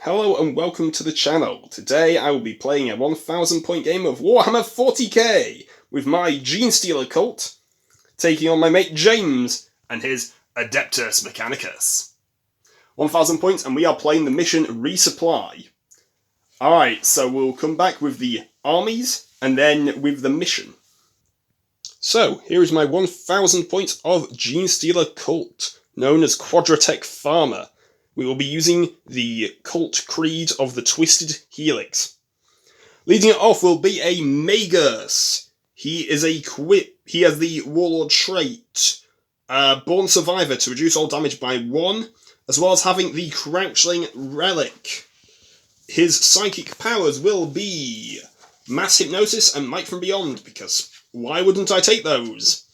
Hello and welcome to the channel. Today I will be playing a 1000 point game of Warhammer 40k with my Genestealer cult, taking on my mate James and his Adeptus mechanicus. 1000 points and we are playing the mission Resupply. Alright, so we'll come back with the armies and then with the mission. So, here is my 1000 points of Genestealer cult, known as Quadratech pharma. We will be using the Cult Creed of the Twisted Helix. Leading it off will be a Magus. He has the Warlord trait, Born Survivor to reduce all damage by 1, as well as having the Crouching Relic. His psychic powers will be Mass Hypnosis and Might from Beyond, because why wouldn't I take those?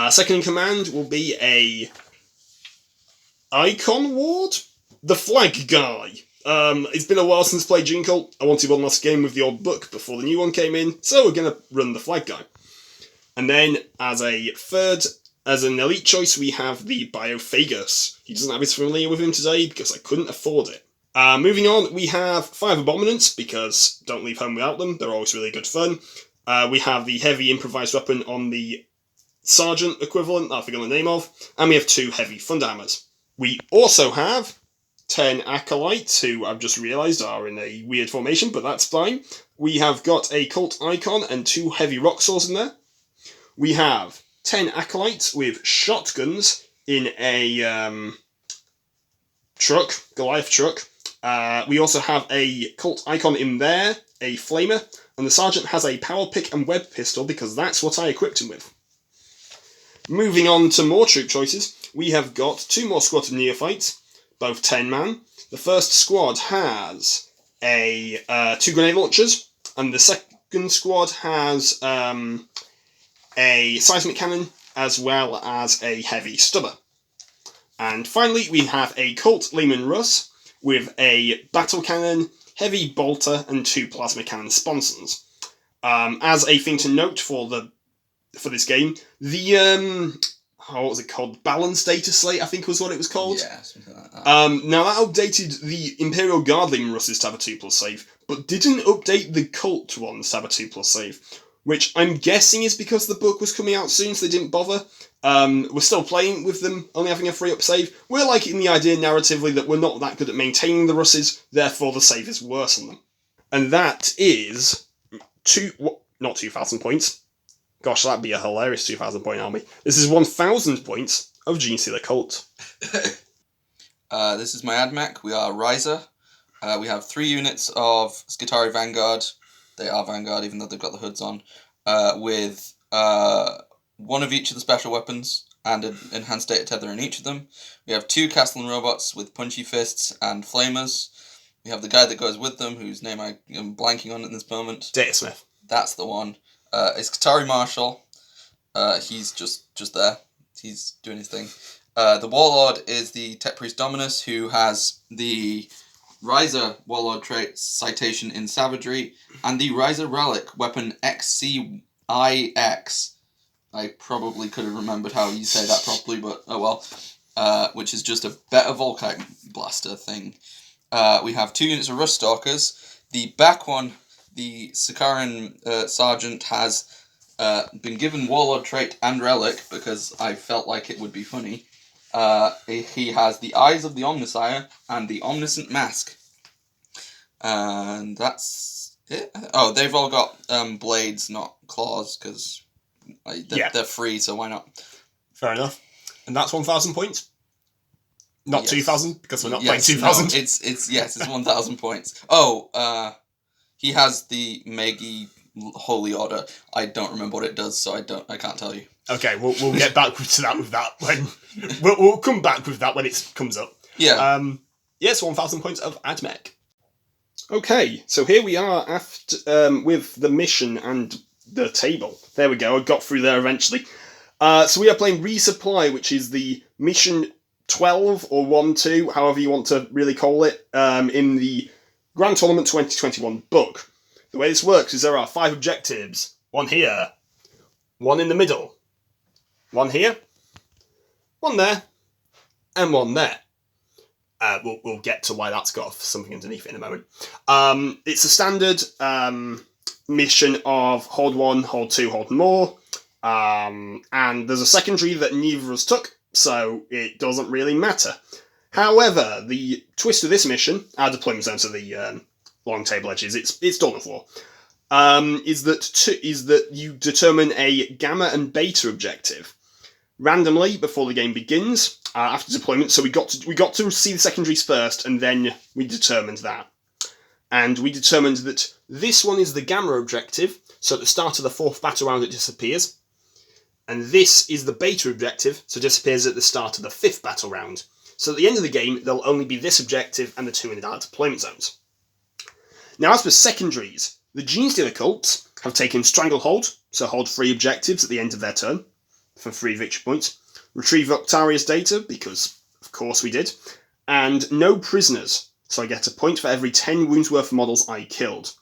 Second in command will be a Icon Ward? The Flag Guy. It's been a while since I played Genecult. I wanted one last game with the old book before the new one came in, so we're going to run the Flag Guy. And then, as an elite choice, we have the Biophagus. He doesn't have his familiar with him today because I couldn't afford it. Moving on, we have 5 Abominants, because don't leave home without them. They're always really good fun. We have the heavy improvised weapon on the Sergeant equivalent, that I forgot the name of. And we have 2 heavy Thunderhammers. We also have 10 Acolytes, who I've just realised are in a weird formation, but that's fine. We have got a Cult Icon and 2 heavy Rock Saws in there. We have 10 Acolytes with shotguns in a truck, Goliath truck. We also have a Cult Icon in there, a Flamer, and the Sergeant has a Power Pick and Web Pistol because that's what I equipped him with. Moving on to more troop choices, we have got 2 more squads of Neophytes, both 10-man. The first squad has 2 grenade launchers, and the second squad has a seismic cannon, as well as a heavy stubber. And finally, we have a Cult Lehman Russ, with a battle cannon, heavy bolter, and 2 plasma cannon sponsons. As a thing to note for this game, the what was it called? Balance Data Slate, I think was what it was called. Yeah, something like that. Now that updated the Imperial Guardling Russes to have a 2+ save, but didn't update the Cult ones to have a 2+ save, which I'm guessing is because the book was coming out soon, so they didn't bother. We're still playing with them only having a 3+ save. We're liking the idea narratively that we're not that good at maintaining the Russes, therefore the save is worse on them. And that is not 2,000 points. Gosh, that'd be a hilarious 2,000 point army. This is 1,000 points of Genestealer Cult. This is my Admech. We are Ryza. We have 3 units of Skitarii Vanguard. They are Vanguard, even though they've got the hoods on. With 1 of each of the special weapons and an enhanced data tether in each of them. We have 2 Castellan robots with punchy fists and flamers. We have the guy that goes with them, whose name I am blanking on at this moment. Data Smith. That's the one. It's Skitarii Marshal. He's just there. He's doing his thing. The Warlord is the Tech Priest Dominus, who has the Ryza Warlord trait Citation in Savagery, and the Ryza Relic weapon XCIX. I probably could have remembered how you say that properly, but oh well. Which is just a better Volkite blaster thing. We have 2 units of Rust Stalkers. The back one, the Sakaran Sergeant, has been given Warlord trait and Relic because I felt like it would be funny. He has the Eyes of the Omnissiah and the Omniscient Mask. And that's it. Oh, they've all got blades, not claws, because they're free, so why not? Fair enough. And that's 1,000 points? Not Yes. 2,000, because we're not playing 2,000. No, it's 1,000 points. Oh, he has the Megi Holy Order. I don't remember what it does, so I can't tell you. Okay, we'll get back to that with that when we'll come back with that when it comes up. Yeah. Yes, 1,000 points of Admech. Okay, so here we are after with the mission and the table. There we go. I got through there eventually. So we are playing Resupply, which is the mission 12 or 1-2, however you want to really call it, in the Grand Tournament 2021 book. The way this works is there are 5 objectives. 1 here, 1 in the middle, 1 here, 1 there, and 1 there. We'll get to why that's got something underneath it in a moment. It's a standard mission of hold 1, hold 2, hold more. And there's a secondary that neither of us took, so it doesn't really matter. However, the twist of this mission, our deployment zone to the long table edges, it's Dawn of War, is that you determine a gamma and beta objective randomly before the game begins after deployment. So we got to see the secondaries first, and then we determined that. And we determined that this one is the gamma objective, so at the start of the 4th battle round it disappears. And this is the beta objective, so it disappears at the start of the 5th battle round. So at the end of the game, there'll only be this objective and the 2 in our deployment zones. Now, as for secondaries, the Genestealer cults have taken Stranglehold, so hold 3 objectives at the end of their turn, for 3 victory points. Retrieve Octaria's data, because of course we did. And no prisoners, so I get a point for every 10 wounds worth of models I killed.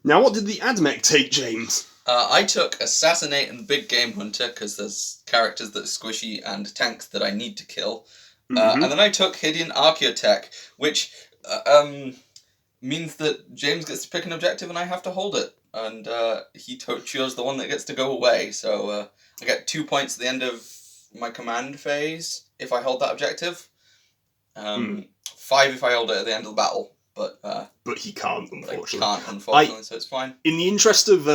Now, what did the Admech take, James? I took Assassinate and Big Game Hunter, because there's characters that are squishy and tanks that I need to kill. And then I took Hidean Archaeotech, which means that James gets to pick an objective and I have to hold it. And he chose the one that gets to go away, so I get 2 points at the end of my command phase if I hold that objective. 5 if I hold it at the end of the battle, but he can't, unfortunately. So it's fine. In the interest of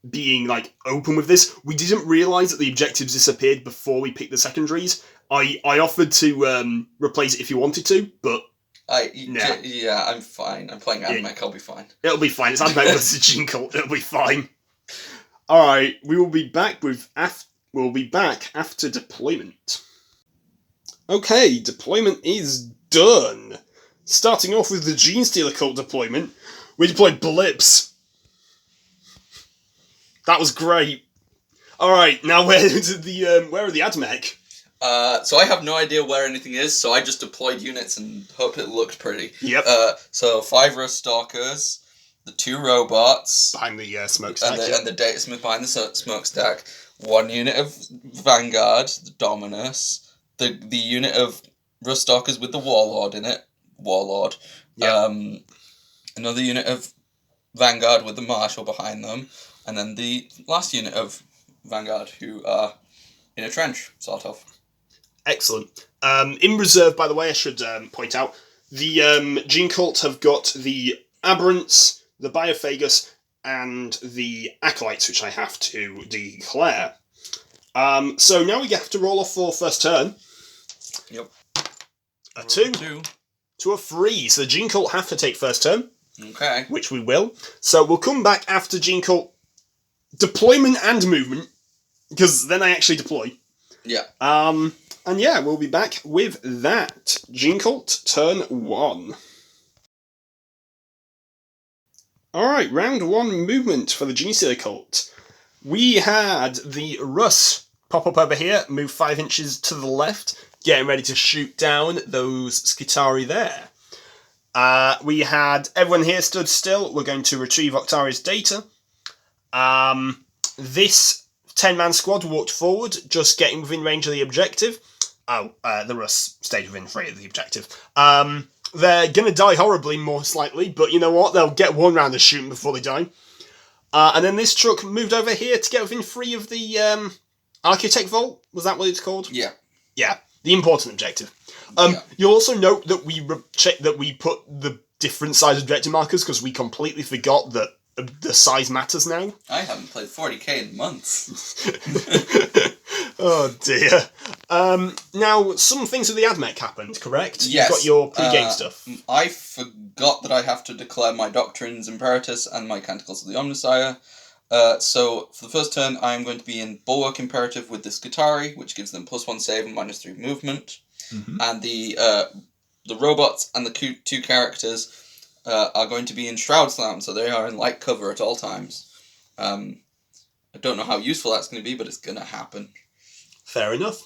being open with this, we didn't realise that the objectives disappeared before we picked the secondaries. I offered to replace it if you wanted to, but yeah, I'm fine. I'm playing Admech. I'll be fine. It'll be fine. It's Admech versus Genecult. It'll be fine. All right, we will be back after deployment. Okay, deployment is done. Starting off with the Genestealer cult deployment, we deployed blips. That was great. All right, now where are the Admech? So I have no idea where anything is, so I just deployed units and hope it looked pretty. Yep. So 5 Rust Stalkers, the 2 robots behind the smokestack, and the Datasmith behind the smokestack. 1 unit of Vanguard, the Dominus. The unit of Rust Stalkers with the Warlord in it. Yep. Another unit of Vanguard with the Marshal behind them, and then the last unit of Vanguard who are in a trench, sort of. Excellent. In reserve, by the way, I should point out, the Genecult have got the Aberrants, the Biophagus, and the Acolytes, which I have to declare. So now we have to roll off for first turn. Yep. A 2 to a 3. So the Genecult have to take first turn. Okay. Which we will. So we'll come back after Genecult deployment and movement, because then I actually deploy. Yeah. And yeah, we'll be back with that. Genecult Turn 1. Alright, round 1 movement for the Genestealer cult. We had the Russ pop up over here, move 5 inches to the left, getting ready to shoot down those Skitari there. We had everyone here stood still. We're going to retrieve Octaria's data. This 10-man squad walked forward, just getting within range of the objective. The Russ stayed within 3 of the objective. They're going to die horribly, most likely, but you know what? They'll get 1 round of shooting before they die. And then this truck moved over here to get within 3 of the Architect Vault. Was that what it's called? Yeah. Yeah, the important objective. You'll also note that we put the different size objective markers because we completely forgot that the size matters now. I haven't played 40k in months. Oh dear. Now, some things with the Admech happened, correct? Yes. You've got your pre-game stuff. I forgot that I have to declare my Doctrines Imperatus and my Canticles of the Omnissiah. So, for the first turn, I'm going to be in Bulwark Imperative with the Skitari, which gives them +1 save and -3 movement. Mm-hmm. And the robots and the 2 characters are going to be in Shroud Slam, so they are in light cover at all times. I don't know how useful that's going to be, but it's going to happen. Fair enough.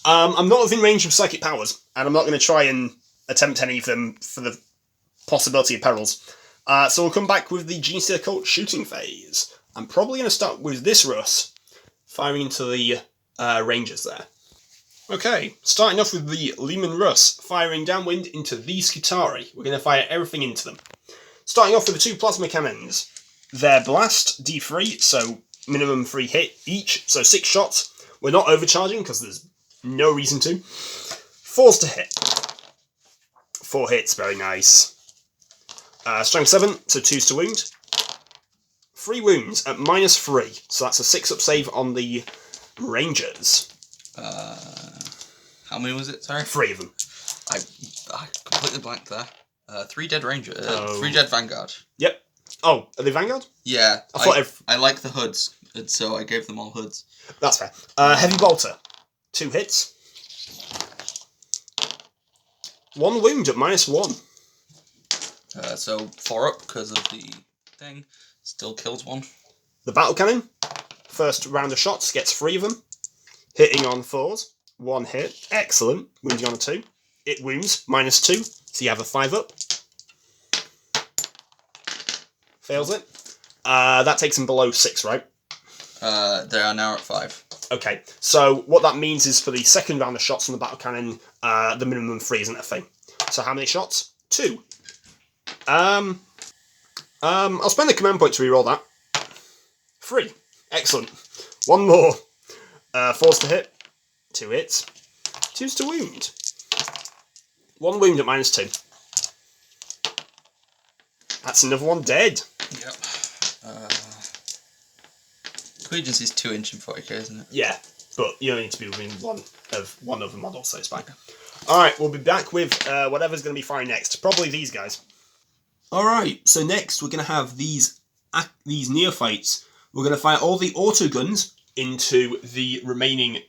I'm not within range of psychic powers, and I'm not going to try and attempt any of them for the possibility of perils. So we'll come back with the Genestealer cult shooting phase. I'm probably going to start with this Russ, firing into the Rangers there. Okay, starting off with the Lehman Russ, firing downwind into the Skitarii. We're going to fire everything into them. Starting off with the 2 plasma cannons. Their blast, D3, so minimum 3 hit each, so 6 shots. We're not overcharging because there's no reason to. 4s to hit. 4 hits, very nice. Strength 7, so 2s to wound. 3 wounds at -3, so that's a 6-up save on the Rangers. How many was it? Sorry? 3 of them. I completely blanked there. 3 dead Ranger. 3 dead Vanguard. Yep. Oh, are they Vanguard? Yeah. I like the hoods, and so I gave them all hoods. That's fair. Heavy Bolter. 2 hits. 1 wound at -1. So 4 up because of the thing. Still kills 1. The Battle Cannon. First round of shots gets 3 of them. Hitting on 4s. 1 hit. Excellent. Wounding on a 2. It wounds. -2. So you have a 5 up. Fails it. That takes them below 6, right? They are now at 5. Okay. So what that means is for the second round of shots on the Battle Cannon, the minimum 3 isn't a thing. So how many shots? 2. I'll spend the command point to reroll that. 3. Excellent. 1 more. 4s to hit. 2 hits. 2s to wound. 1 wound at -2. That's another one dead. Yep. Allegiance is 2-inch in 40k, isn't it? Yeah, but you only need to be within one of the models, so it's fine. Alright, we'll be back with whatever's going to be firing next. Probably these guys. Alright, so next we're going to have these neophytes. We're going to fire all the auto guns into the remaining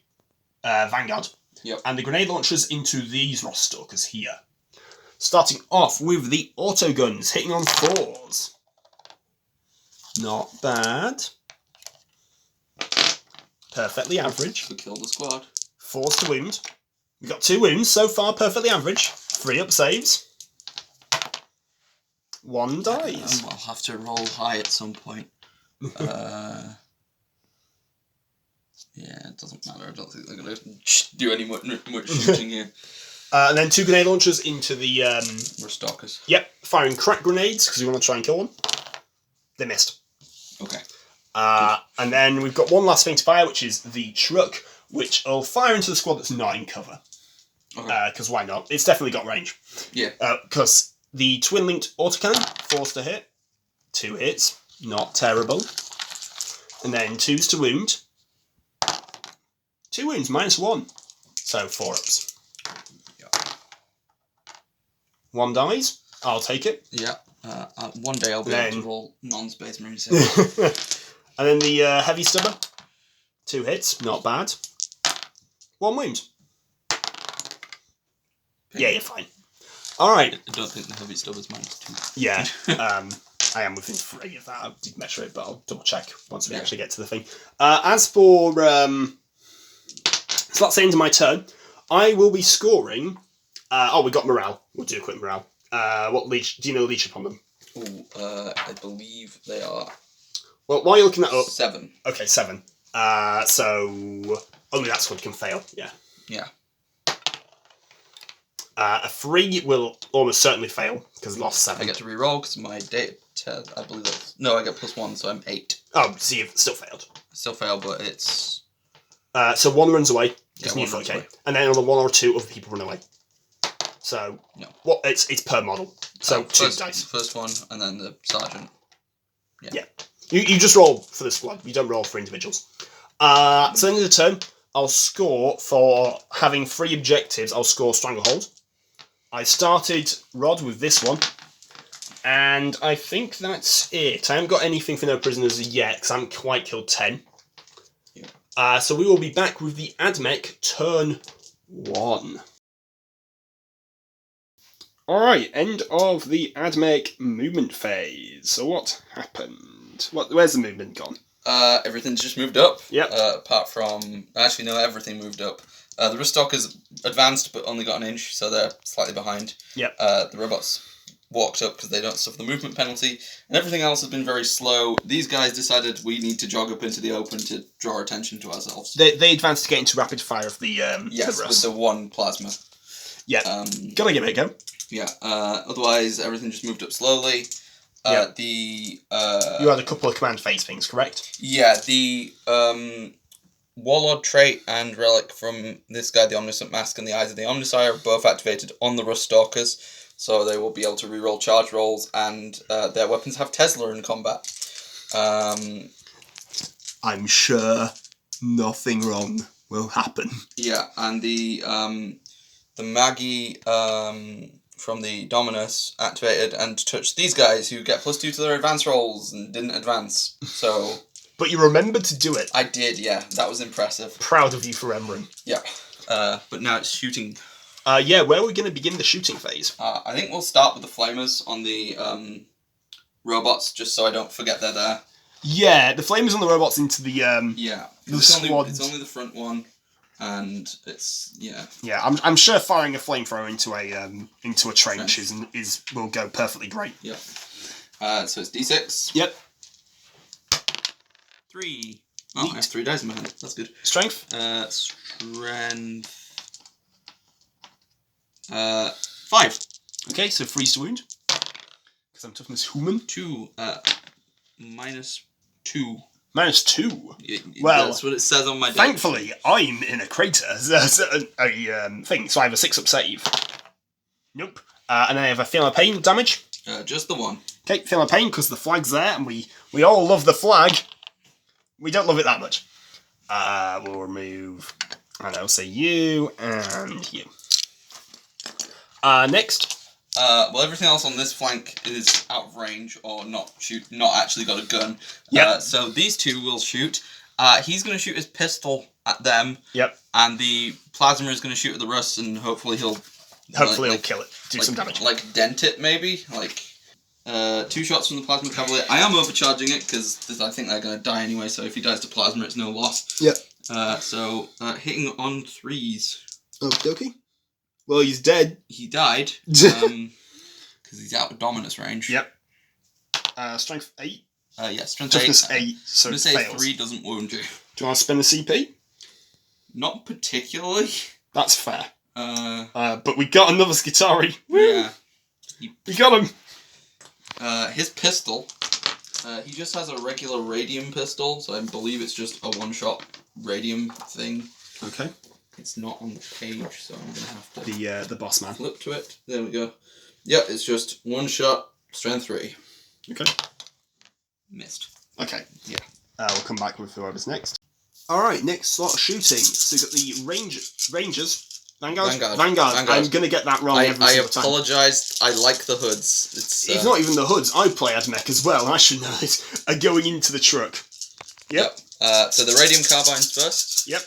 Vanguard. Yep. And the grenade launchers into these Rostalkers here. Starting off with the auto guns, hitting on 4s. Not bad. Perfectly average. We killed the squad. 4s to wound. We've got 2 wounds so far, perfectly average. 3 up saves. 1 dies. I'll have to roll high at some point. Yeah, it doesn't matter. I don't think they're going to do any much shooting here. And then 2 grenade launchers into the... We're stalkers. Yep, firing crack grenades, because we want to try and kill one. They missed. Okay. And then we've got one last thing to fire, which is the truck, which will fire into the squad that's not in cover. Okay. Because why not? It's definitely got range. Yeah. Because the twin-linked autocannon, 4s to hit. 2 hits. Not terrible. And then 2s to wound. 2 wounds, -1. So 4 ups. 1 dies. I'll take it. Yeah. One day I'll be able to roll non-space marine. And then the heavy stubber. 2 hits. Not bad. 1 wound. Yeah, you're fine. Alright. I don't think the heavy stubber's -2. Yeah. I am within 3 of that. I did measure it, but I'll double check once we actually get to the thing. As for... so that's the end of my turn. I will be scoring... we got morale. We'll do a quick morale. What leech? Do you know leadership on them? Ooh, I believe they are... Well, while you're looking that up... 7. Okay, 7. So... Only that squad can fail, yeah. Yeah. A 3 will almost certainly fail, because lost 7. I get to re-roll, because my data... I believe that's... No, I get +1, so I'm 8. Oh, so you've still failed. Still fail, but it's... So 1 runs away, because Yeah, new 1 runs 40k. away. And then another 1 or 2 other people run away. So... No. What? It's per model. So 2 dice. First one, and then the sergeant. Yeah. You just roll for the squad. You don't roll for individuals. So end of the turn, I'll score for having 3 objectives. I'll score Stranglehold. I started Rod with this one. And I think that's it. I haven't got anything for no prisoners yet, because I haven't quite killed 10. Yeah. So we will be back with the Admech Turn 1. Alright, end of the Admech movement phase. So what happened? Where's the movement gone? Everything's just moved up. Yep. Apart from... Actually, no, everything moved up. The Rustalkers advanced, but only got an inch, so they're slightly behind. Yep. The robots walked up because they don't suffer the movement penalty, and everything else has been very slow. These guys decided we need to jog up into the open to draw attention to ourselves. They advanced to get into rapid fire of the yes, the with the one plasma. Yeah, gotta give it a go. Yeah. Otherwise, everything just moved up slowly. Yeah. You had a couple of command phase things, correct? Yeah. The Warlord trait and relic from this guy, the Omniscient Mask, and the Eyes of the Omnissiah are both activated on the Rust Stalkers, so they will be able to reroll charge rolls, and their weapons have Tesla in combat. I'm sure nothing wrong will happen. Yeah, and the Maggie from the Dominus activated and touched these guys who get +2 to their advance rolls and didn't advance. So. But you remembered to do it. I did, yeah. That was impressive. Proud of you for remembering. Yeah. But now it's shooting. Yeah, where are we going to begin the shooting phase? I think we'll start with the flamers on the robots, just so I don't forget they're there. Yeah, the flamers on the robots into the yeah. It's only the front one, and it's yeah. Yeah, I'm sure firing a flamethrower into a trench will go perfectly great. Yeah. So it's D6. Yep. 3. Oh, I have 3 dice in my hand. That's good. Strength? Strength. 5. Okay, so freeze to wound. Because I'm toughness human. 2. -2. -2? Well, that's what it says on my deck. Thankfully, I'm in a crater. Thing, so I have a 6-up save. Nope. And then I have a feel of pain damage. Just the one. Okay, feel of pain because the flag's there, and we all love the flag. We don't love it that much. We'll remove, I don't know, say you and you. Next. Well, everything else on this flank is out of range or not actually got a gun. Yep. So these two will shoot. He's going to shoot his pistol at them. Yep. And the plasma is going to shoot at the Russ, and hopefully he'll kill it. Do some damage. Like dent it, maybe. 2 shots from the plasma cavalier. I am overcharging it because I think they're going to die anyway. So if he dies to plasma, it's no loss. Yep. So hitting on 3s. Okie dokie. Well, he's dead. He died. Because he's out of Dominus range. Yep. Strength 8? Yeah, strength Toughness 8. 8, so I'm it going to say fails. 3 doesn't wound you. Do you want to spend a CP? Not particularly. That's fair. But we got another Skitari. Yeah. We got him. His pistol, he just has a regular radium pistol, so I believe it's just a one-shot radium thing. Okay. It's not on the page, so I'm going to have to... The boss man. Flip to it. There we go. Yeah, it's just one shot, strength 3. Okay. Missed. Okay, yeah. We'll come back with whoever's next. Alright, next slot of shooting. So we've got the Rangers. Vanguard. I'm going to get that wrong every single time. I apologise. I like the hoods. It's not even the hoods. I play Admech as well. I should know this. Are going into the truck. Yep. So the radium carbines first. Yep.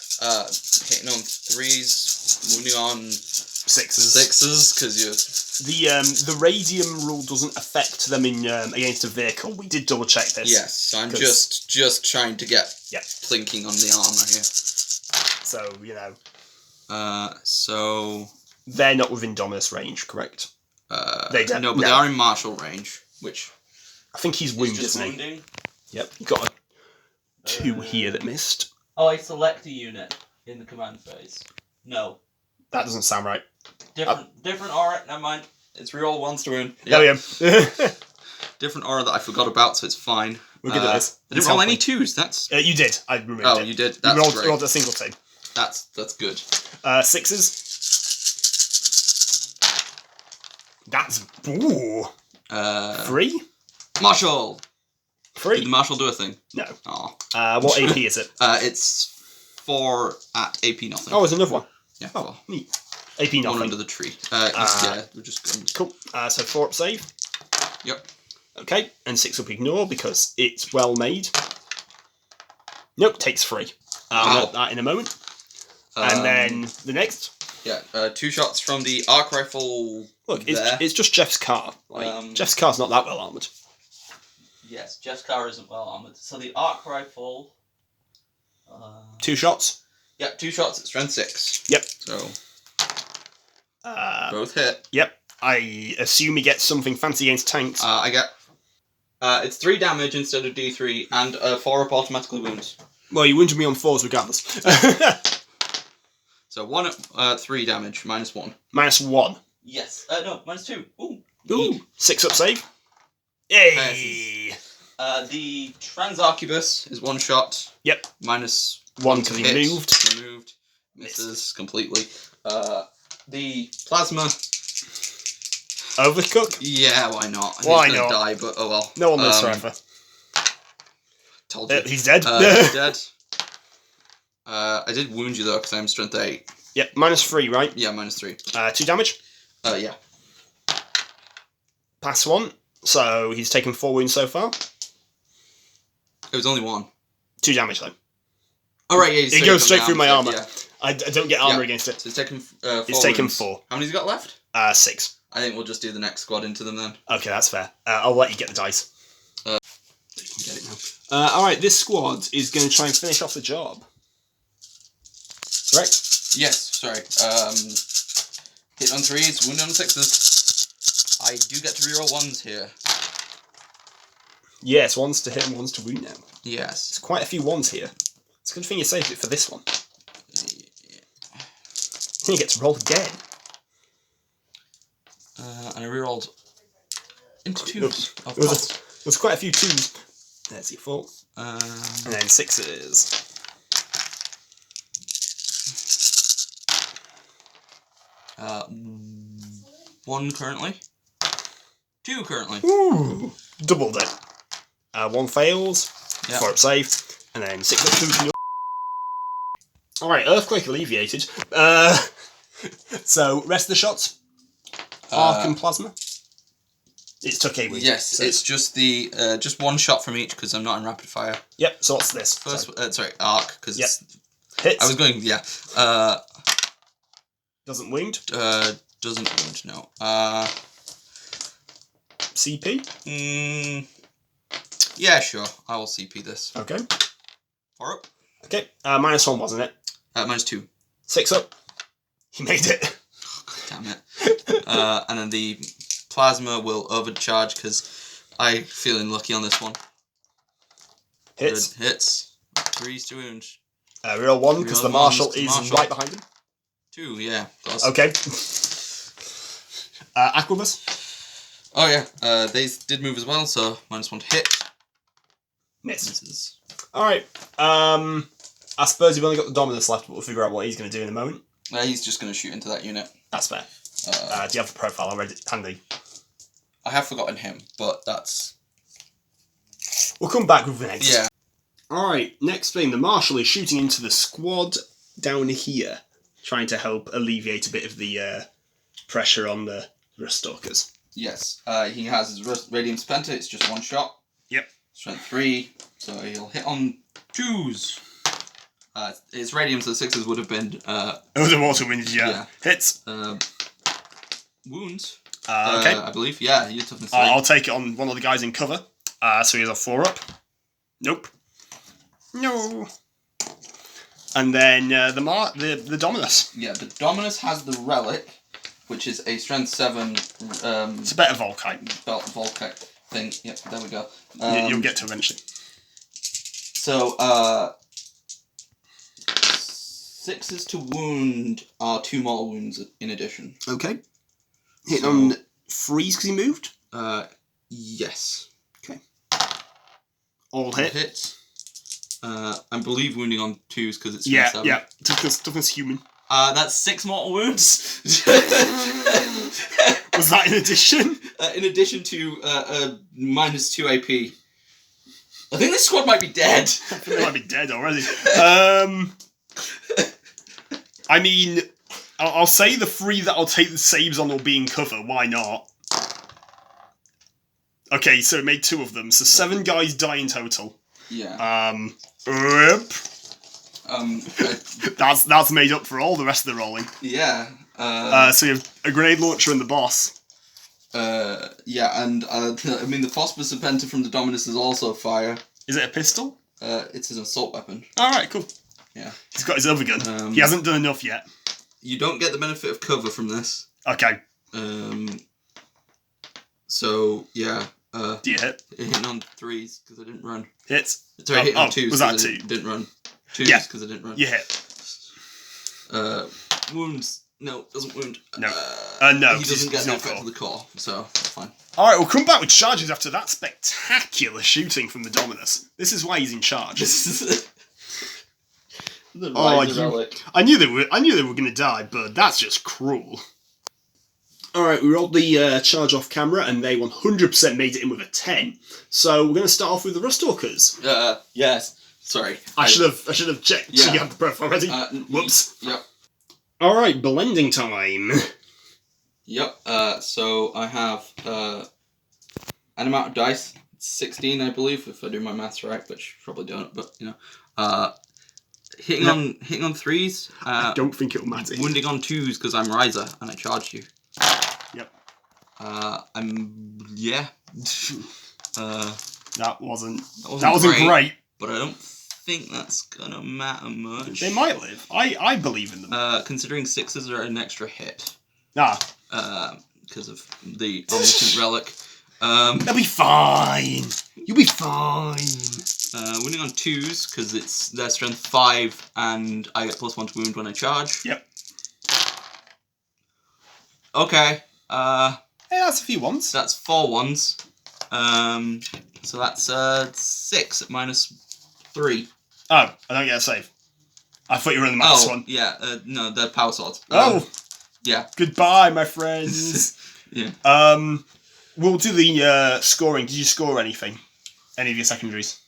Hitting on 3s, wounding on 6s. 6s, because you're... The radium rule doesn't affect them in against a vehicle. We did double check this. Yes, so I'm just trying to get plinking on the armour here. So, you know... So... They're not within Dominus range, correct? They don't. No, but they are in martial range, which... I think he's wounded, isn't he? Wounding. Yep, you got a 2 here that missed. Oh, I select a unit in the command phase. No. That doesn't sound right. Different aura, never mind. It's reroll 1s to wound. Yep. Oh, yeah. Different aura that I forgot about, so it's fine. We're good at this. I didn't roll any 2s, that's... You did. I removed it. Oh, you did? That's great. You rolled a single 2. That's good. 6s. That's... Ooh. 3? Marshal! 3? Did the Marshal do a thing? No. Oh. What AP is it? It's 4 at AP nothing. Oh, there's another one. Yeah. Oh, well, neat. AP nothing. One under the tree. Yeah, we're just going... Cool. So 4 up save. Yep. Okay, and 6 up ignore because it's well made. Nope, takes 3. I'll note that in a moment. And then the next. Yeah, 2 shots from the arc rifle. Look, it's just Jeff's car. Jeff's car's not that well armoured. Yes, Jeff's car isn't well armoured. So the arc rifle... 2 shots? Yeah, 2 shots at strength 6. Yep. So... both hit. Yep. I assume he gets something fancy against tanks. I get... it's 3 damage instead of D3, and 4 up automatically wounds. Well, you wounded me on 4s regardless. So 1 up 3 damage, -1. -1. Yes. No, -2. Ooh. Ooh. 6 up save. Yay! The Transarchibus is 1 shot. Yep. -1 because he hit. moved. Removed. Misses completely. The plasma. Overcook? Yeah, why not? Why He's gonna not? die, but oh well. No one lives forever. Told you. He's dead. He's dead. I did wound you though, because I'm strength 8. Yep, -3, right? Yeah, -3. 2 damage. Yeah. Pass 1. So he's taken 4 wounds so far. It was only 1. 2 damage though. Oh right, yeah. It goes straight through my armor. Yeah. I don't get armor against it. So it's taken 4 It's taken wounds. 4. How many's he got left? 6. I think we'll just do the next squad into them then. Okay, that's fair. I'll let you get the dice. Uh, You can get it now. Alright, this squad is going to try and finish off the job. Correct? Yes, sorry. Hit on 3s, wounded on 6s. I do get to reroll 1s here. Yes, 1s to hit and 1s to wound now. Yes. There's quite a few 1s here. It's a good thing you saved it for this one. You get to roll again. And I rerolled into 2s. Of There course. was quite a few 2s. There's your 4. Um, And then 6s. uh, 1 currently. 2 currently. Ooh! Doubled it. 1 fails. Yep. 4 up save. And then 6 up food. Alright, Earthquake alleviated. So, rest of the shots. Arc and Plasma. It's took 8 wounds. Yes, so it's just the just 1 shot from each because I'm not in rapid fire. Yep, so what's this? First, sorry, arc because Yep. Hits. I was going Doesn't wound. doesn't wound no. CP. Yeah, sure. I will CP this. Okay. 4 up. Okay. -1, wasn't it? -2. 6 up. He made it. Damn it. And then the plasma will overcharge because I'm feeling lucky on this one. Hits. Good. Hits. 3s to wound. Real 1 because Reroll the one, Marshal the is Marshal. right behind him. 2, yeah. Does. Okay. Aquabus. Oh yeah. They did move as well, so -1 to hit. Miss. Misses. Alright. I suppose you've only got the Dominus left, but we'll figure out what he's going to do in a moment. He's just going to shoot into that unit. That's fair. Do you have the profile already handy? I have forgotten him, but that's... We'll come back with the next. Yeah. Alright, next thing. The Marshal is shooting into the squad down here, trying to help alleviate a bit of the pressure on the Ruststalkers. Yes. He has his Radiant Splinter. It's just 1 shot. Yep. Strength 3. So he'll hit on 2s. His Radiant, so the 6s would have been... It was a water wind, yeah. Hits. Wounds. Okay. I believe. Yeah, you're toughness 3. I'll take it on one of the guys in cover. So he's a 4 up. Nope. No. And then the Dominus. Yeah, the Dominus has the Relic, which is a Strength 7 It's a better Volkite. belt Volkite thing. Yep, there we go. You'll get to eventually. So, 6s to wound are 2 more wounds in addition. Okay. Hit on freeze because he moved? Yes. Okay. All hit. Hit. I believe wounding on 2s because it's Yeah, 7. yeah. Toughness human. That's 6 mortal wounds. Was that in addition? In addition to -2 AP. I think this squad might be dead. I think they might be dead already. I mean, I'll say the 3 that I'll take the saves on will be in cover. Why not? Okay, so it made 2 of them. So 7 guys die in total. Yeah. Yep. That's made up for all the rest of the rolling. Yeah. So you have a grenade launcher and the boss. Yeah, and I mean the Phosphor Serpenter from the Dominus is also fire. Is it a pistol? It's an assault weapon. Alright, cool. Yeah. He's got his other gun. He hasn't done enough yet. You don't get the benefit of cover from this. Okay. So yeah. Do you hit? Hitting on 3s because I didn't run. Hits. Sorry, hitting on 2s. Was that 'cause I 2? Didn't run. 2s Yeah. because I didn't run. You hit. Wounds. No, doesn't wound. No. He No. doesn't get he's an not effect core. to the core, so that's fine. Alright, we'll come back with charges after that spectacular shooting from the Dominus. This is why he's in charge. The Oh, Ryza relic. I knew they were going to die, but that's just cruel. Alright, we rolled the charge off camera, and they 100% made it in with a 10. So we're going to start off with the Rustalkers. Yes. Sorry. I should have checked. Yeah. You had the profile ready. Whoops. Yep. Alright, blending time. Yep. So I have an amount of dice. 16, I believe, if I do my maths right, which probably don't. But you know, hitting on 3s. I don't think it'll matter. Wounding on 2s because I'm Ryza and I charged you. Yep. Yeah. That wasn't great, great. But I don't think that's gonna matter much. They might live. I believe in them. Considering 6s are an extra hit. Because of the omniscient relic. They'll be fine. You'll be fine. Winning on 2s because it's their strength 5 and I get +1 to wound when I charge. Yep. Okay. Hey, that's a few ones. That's 4 ones. So that's 6 at -3. Oh, I don't get a save. I thought you were in the maths one. Yeah. No, they're power swords. Yeah. Goodbye, my friends. Yeah. We'll do the scoring. Did you score anything? Any of your secondaries?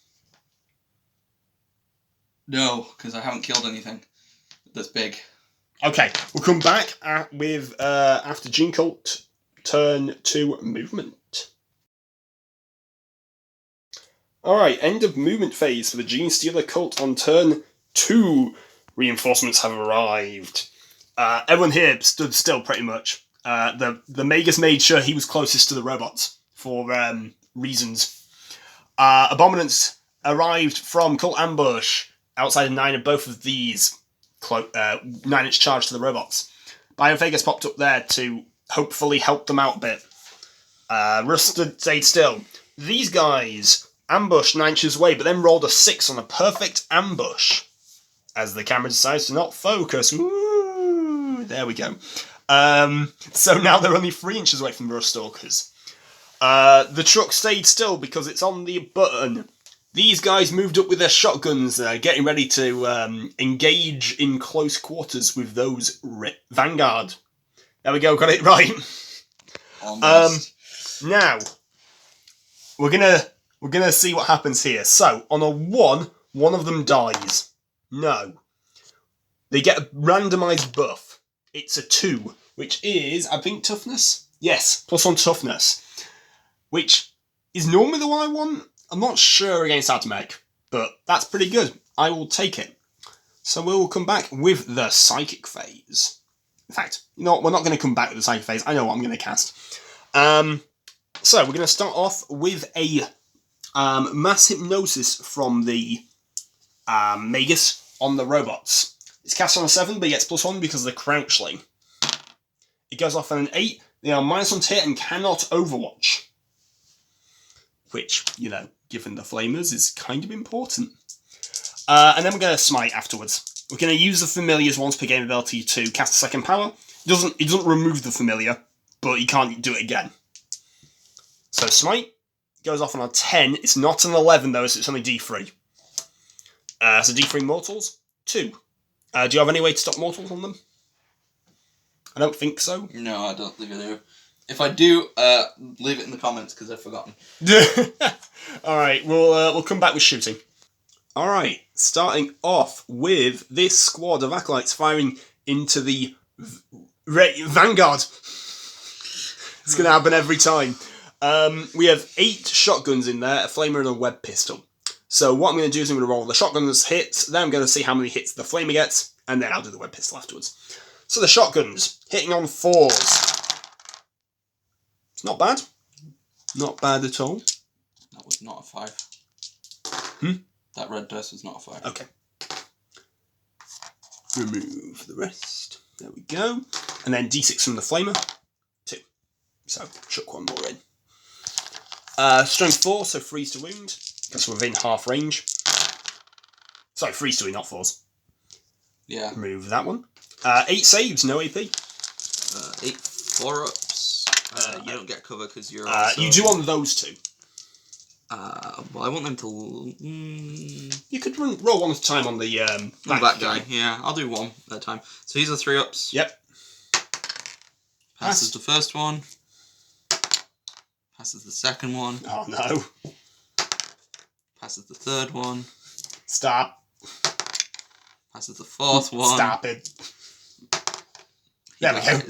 No, because I haven't killed anything that's big. Okay, we'll come back with after Genecult Turn 2 movement. Alright, end of movement phase for the Genestealer cult on turn 2. Reinforcements have arrived. Everyone here stood still pretty much. The Magus made sure he was closest to the robots for reasons. Abominants arrived from Cult Ambush outside of 9 of both of these 9-inch charge to the robots. Biovegas popped up there to hopefully help them out a bit. Rust stayed still. These guys ambushed 9 inches away, but then rolled a 6 on a perfect ambush. As the camera decides to not focus. Woo! There we go. So now they're only 3 inches away from the Rustalkers. The truck stayed still because it's on the button. These guys moved up with their shotguns, getting ready to engage in close quarters with those Vanguard. There we go, got it right. Almost. Now we're gonna see what happens here. So on a 1, one of them dies. No, they get a randomized buff. It's a 2, which is I think toughness. Yes, +1 toughness, which is normally the one I want. I'm not sure against Admech, but that's pretty good. I will take it. So we'll come back with the Psychic phase. In fact, you know what? We're not going to come back with the Psychic phase. I know what I'm going to cast. So we're going to start off with a Mass Hypnosis from the Magus on the robots. It's cast on a 7, but he gets +1 because of the Crouchling. It goes off on an 8. They are -1 to hit and cannot Overwatch. Which, you know, given the Flamers, is kind of important. And then we're going to Smite afterwards. We're going to use the Familiar's once per game ability to cast a second power. It doesn't remove the Familiar, but he can't do it again. So Smite goes off on a 10. It's not an 11 though, so it's only D3. So D3 mortals, 2. Do you have any way to stop mortals on them? I don't think so. No, I don't think I do. If I do, leave it in the comments because I've forgotten. Alright, we'll come back with shooting. Alright, starting off with this squad of acolytes firing into the Vanguard. It's going to happen every time. We have 8 shotguns in there, a flamer and a web pistol. So what I'm going to do is I'm going to roll the shotguns hits, then I'm going to see how many hits the flamer gets, and then I'll do the web pistol afterwards. So the shotguns, hitting on 4s. It's not bad. Not bad at all. That was not a 5. Hmm? That red dice was not a 5. Okay. Remove the rest. There we go. And then D6 from the flamer. 2. So, chuck one more in. Strength 4, so freeze to wound, because we're within half range. Sorry, freeze to wound, not force. Yeah. Remove that one. 8 saves, no AP. 8 4-ups. Yeah. I don't get cover because you're. You do on those two. Well, I want them to. You could roll one at a time on the that guy. Yeah, I'll do one at a time. So these are 3-ups. Yep. Passes the first one. Passes the second one. Oh no. Passes the third one. Stop. Passes the fourth one. Stop it. There we go.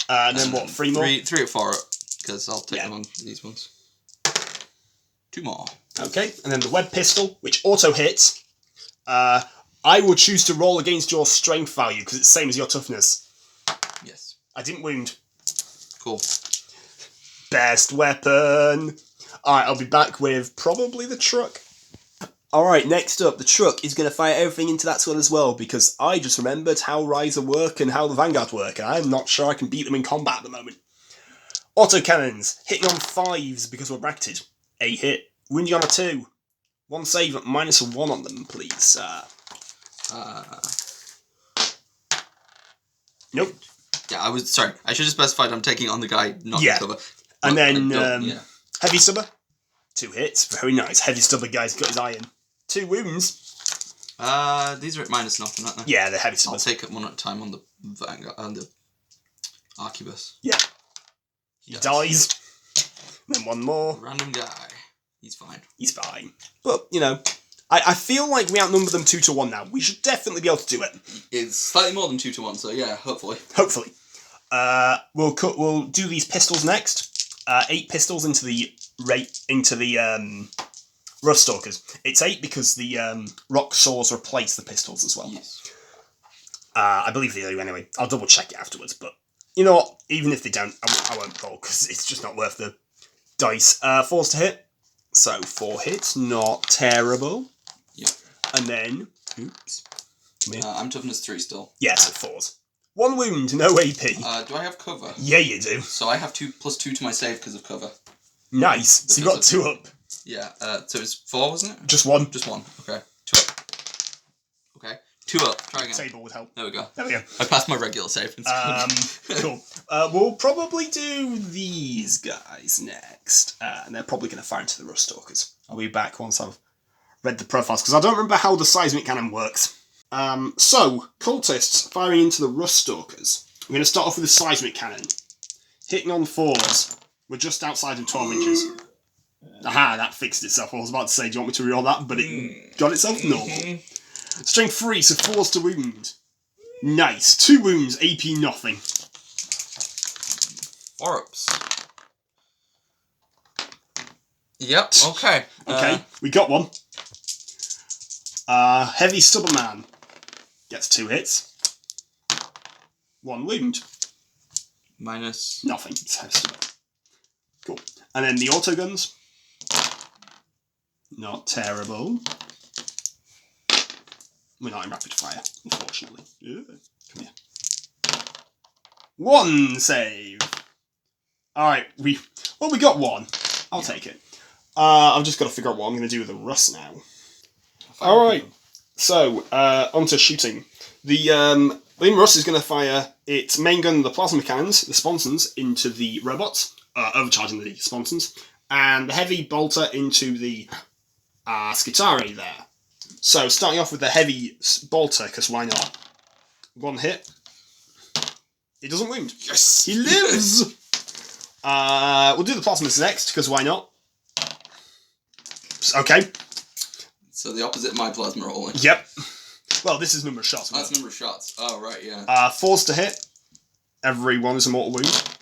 And then what? 3 more? 3 at 4 up, because I'll take Yeah. them on these ones. 2 more. Okay, and then the web pistol, which auto hits. I would choose to roll against your strength value because it's the same as your toughness. Yes. I didn't wound. Cool. Best weapon. Alright, I'll be back with probably the truck. Alright, next up, the truck is going to fire everything into that slot as well, because I just remembered how Ryza work and how the Vanguard work, and I'm not sure I can beat them in combat at the moment. Autocannons, hitting on 5s because we're bracketed. 8 hit. Wounding on a 2. 1 save, -1 on them, please. Nope. Yeah, I was sorry. I should have specified I'm taking on the guy, not Yeah. the cover. And then yeah. Heavy Stubber. 2 hits. Very nice. Heavy Stubber guy's got his eye in. 2 wounds. These are at -0, aren't they? Yeah, they're Heavy I'll Stubbers. take it one at a time on the Vanguard and the Arquebus. Yeah. He dies. Then 1 more. Random guy. He's fine. He's fine. But, you know, I feel like we outnumber them 2 to 1 now. We should definitely be able to do it. It's slightly more than 2 to 1, so yeah, hopefully. Hopefully. We'll do these pistols next. 8 pistols into the Rough Stalkers. It's 8 because the rock saws replace the pistols as well. Yes. I believe they do anyway. I'll double check it afterwards, but you know what? Even if they don't, I won't roll because it's just not worth the dice. 4s to hit. So 4 hits, not terrible. Yep. And then, oops. Come here. I'm toughness 3 still. Yeah, so 4s. 1 wound, no AP. Do I have cover? Yeah, you do. So I have +2 to my save because of cover. Nice. So you got 2 up. Yeah. So it's 4, wasn't it? Just 1. Just 1. Okay. 2 up. Okay. 2 up. Try again. Table would help. There we go. There we go. I passed my regular save. Cool. We'll probably do these guys next. And they're probably going to fire into the Rust Stalkers. I'll be back once I've read the profiles, because I don't remember how the seismic cannon works. So, cultists firing into the Rust Stalkers. We're going to start off with the seismic cannon. Hitting on 4s. We're just outside of 12 inches. Aha, that fixed itself. I was about to say, do you want me to reroll that? But it got itself normal. Strength 3, so 4s to wound. Nice. 2 wounds, AP nothing. 4 ups. Yep, okay. Okay, we got 1. Heavy Stubberman gets 2 hits. 1 wound. Minus. Nothing. It's Heavy Stubber. Cool. And then the autoguns. Not terrible. We're not in rapid fire, unfortunately. Ooh, come here. 1 save. Alright, we got 1. I'll take it. I've just got to figure out what I'm going to do with the rust now. Alright, so, onto shooting. The Beam Rust is going to fire its main gun, the plasma cannons, the sponsons, into the robots, overcharging the sponsons, and the heavy bolter into the Skitari there. So, starting off with the heavy bolter, because why not? 1 hit. He doesn't wound. Yes! He lives! We'll do the plasmas next, because why not? Okay. So the opposite of my plasma rolling. Yep. Well, this is number of shots. Oh, that's number of shots. Oh, right, yeah. 4s to hit. Every one is a mortal wound.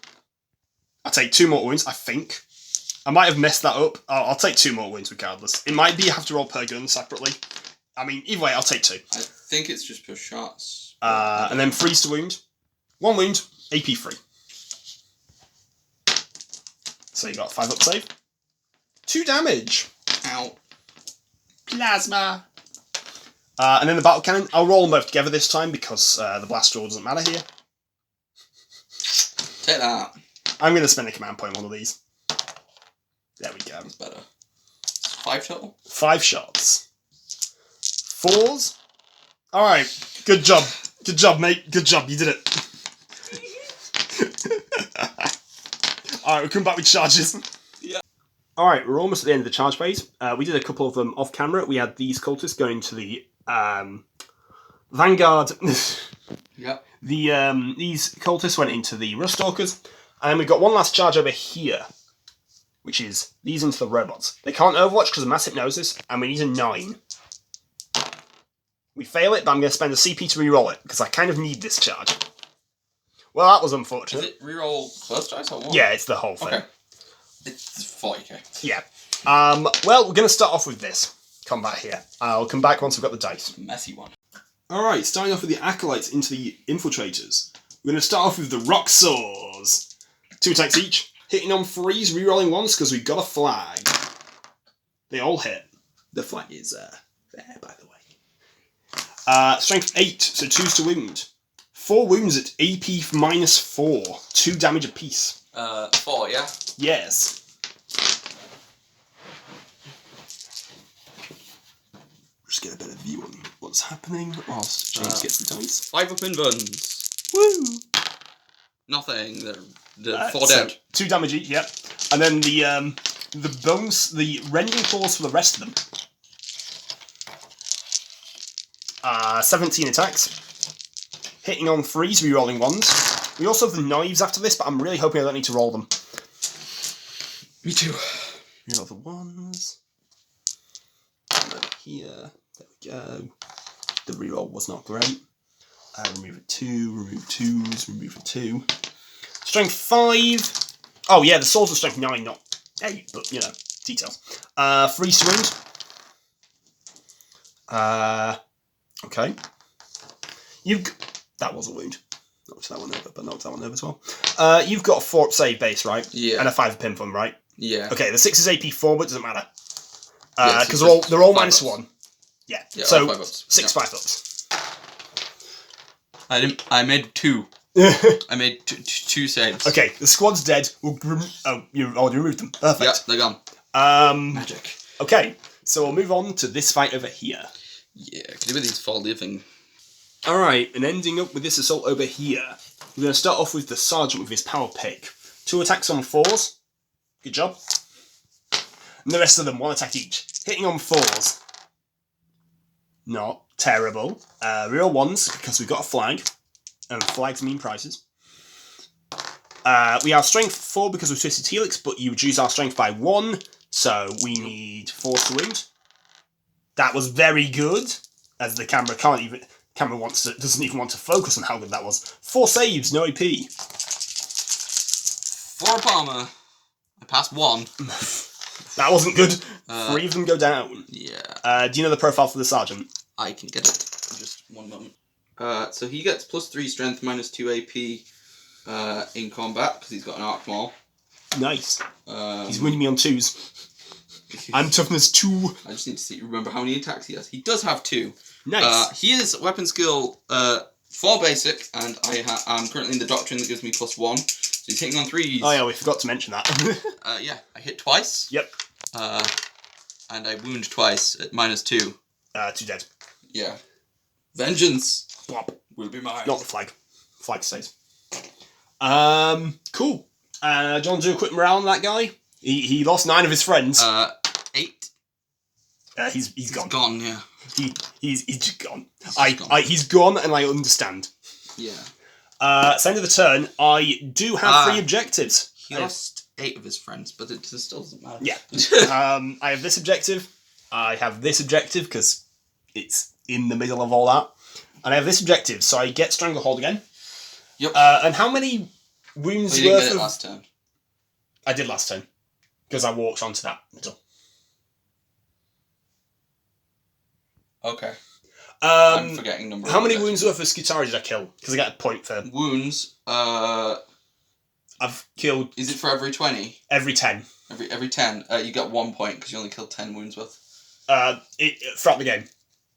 I'll take 2 mortal wounds, I think. I might have messed that up. I'll take 2 mortal wounds regardless. It might be you have to roll per gun separately. I mean, either way, I'll take 2. I think it's just per shots. And then freeze to wound. 1 wound, AP free. So you got 5 up save. 2 damage. Ow. Plasma. And then the battle cannon. I'll roll them both together this time because the blast roll doesn't matter here. Take that. I'm going to spend a command point on one of these. There we go. That's better. 5 total? 5 shots. 4s. Alright, good job. Good job, mate. Good job, you did it. Alright, we'll come back with charges. Yeah. Alright, we're almost at the end of the charge phase. We did a couple of them off camera. We had these cultists going to the Vanguard. Yep. These cultists went into the Ruststalkers. And we've got one last charge over here, which is these into the robots. They can't overwatch because of mass hypnosis, and we need a 9. We fail it, but I'm going to spend a CP to reroll it, because I kind of need this charge. Well, that was unfortunate. Is it reroll first dice or what? Yeah, it's the whole thing. Okay. It's 40k. Yeah. Well, we're going to start off with this combat here. I'll come back once we've got the dice. Messy one. Alright, starting off with the Acolytes into the Infiltrators. We're going to start off with the Rock Saws. 2 attacks each. Hitting on 3s, rerolling once because we've got a flag. They all hit. The flag is there, by the way. Strength 8, so 2s to wound. 4 wounds at AP -4. 2 damage apiece. 4, yeah? Yes. Just get a better view on what's happening whilst James gets the dice. 5 up in buns. Woo! Nothing. They're 4 so dead. 2 damage each, yep. And then the bones, the rending claws for the rest of them. 17 attacks. Hitting on 3s, rerolling 1s. We also have the knives after this, but I'm really hoping I don't need to roll them. Me too. Reroll the 1s. And over here. There we go. The reroll was not great. Remove a 2, remove 2s, remove a 2. Strength 5. Oh yeah, the swords are strength 9, not 8, but you know, details. 3 swings. Okay. That was a wound. Knocked that one over, but knocked that one over as well. You've got a 4 up save base, right? Yeah. And a 5 pin fund, right? Yeah. Okay, the 6 is AP 4, but it doesn't matter. Yes, Because they're all ups. -1. Yeah. Yeah, So all 5 ups. 6 Yeah. 5 ups. I made 2. I made two saves. Okay, the squad's dead. You already removed them. Perfect. Yep, they're gone. Magic. Okay, so we'll move on to this fight over here. Yeah, could do with these 4 living. Alright, and ending up with this assault over here, we're going to start off with the Sergeant with his power pick. 2 attacks on 4s. Good job. And the rest of them, 1 attack each. Hitting on 4s. Not terrible. Real 1s, because we've got a flag. And flags mean prices. We have strength 4 because we've twisted helix, but you reduce our strength by 1, so we need 4 to wound. That was very good, as the camera doesn't even want to focus on how good that was. 4 saves, no AP. 4 pharma. I passed 1. That wasn't good. 3 of them go down. Yeah. Do you know the profile for the sergeant? I can get it. Just 1 moment. So he gets +3 strength, -2 AP in combat, because he's got an arc maul. Nice. He's winning me on 2s. I'm toughness 2. I just need to remember how many attacks he has. He does have 2. Nice. He is weapon skill 4 basic, and I'm currently in the doctrine that gives me +1. So he's hitting on 3s. Oh yeah, we forgot to mention that. Yeah, I hit twice. Yep. And I wound twice at -2. 2 dead. Yeah. Vengeance Blop. will be mine. Not the flag. Flag stays. Cool. Do you want to do a quick morale on that guy? He lost 9 of his friends. 8. He's gone. Gone, yeah. He's just gone. Gone. He's gone, and I understand. Yeah. It's the end of the turn. I do have 3 objectives. He lost 8 of his friends, but it still doesn't matter. Yeah. I have this objective. I have this objective, because it's in the middle of all that. And I have this objective, so I get Stranglehold again. Yep. And how many wounds you didn't worth get it of... last turn. I did last turn. Because I walked onto that middle. Okay. I'm forgetting number. How many wounds worth of Skitari did I kill? Because I get a point for... Wounds, I've killed... Is it for every 20? Every 10. Every 10, you get 1 point, because you only killed 10 wounds worth. Throughout the game.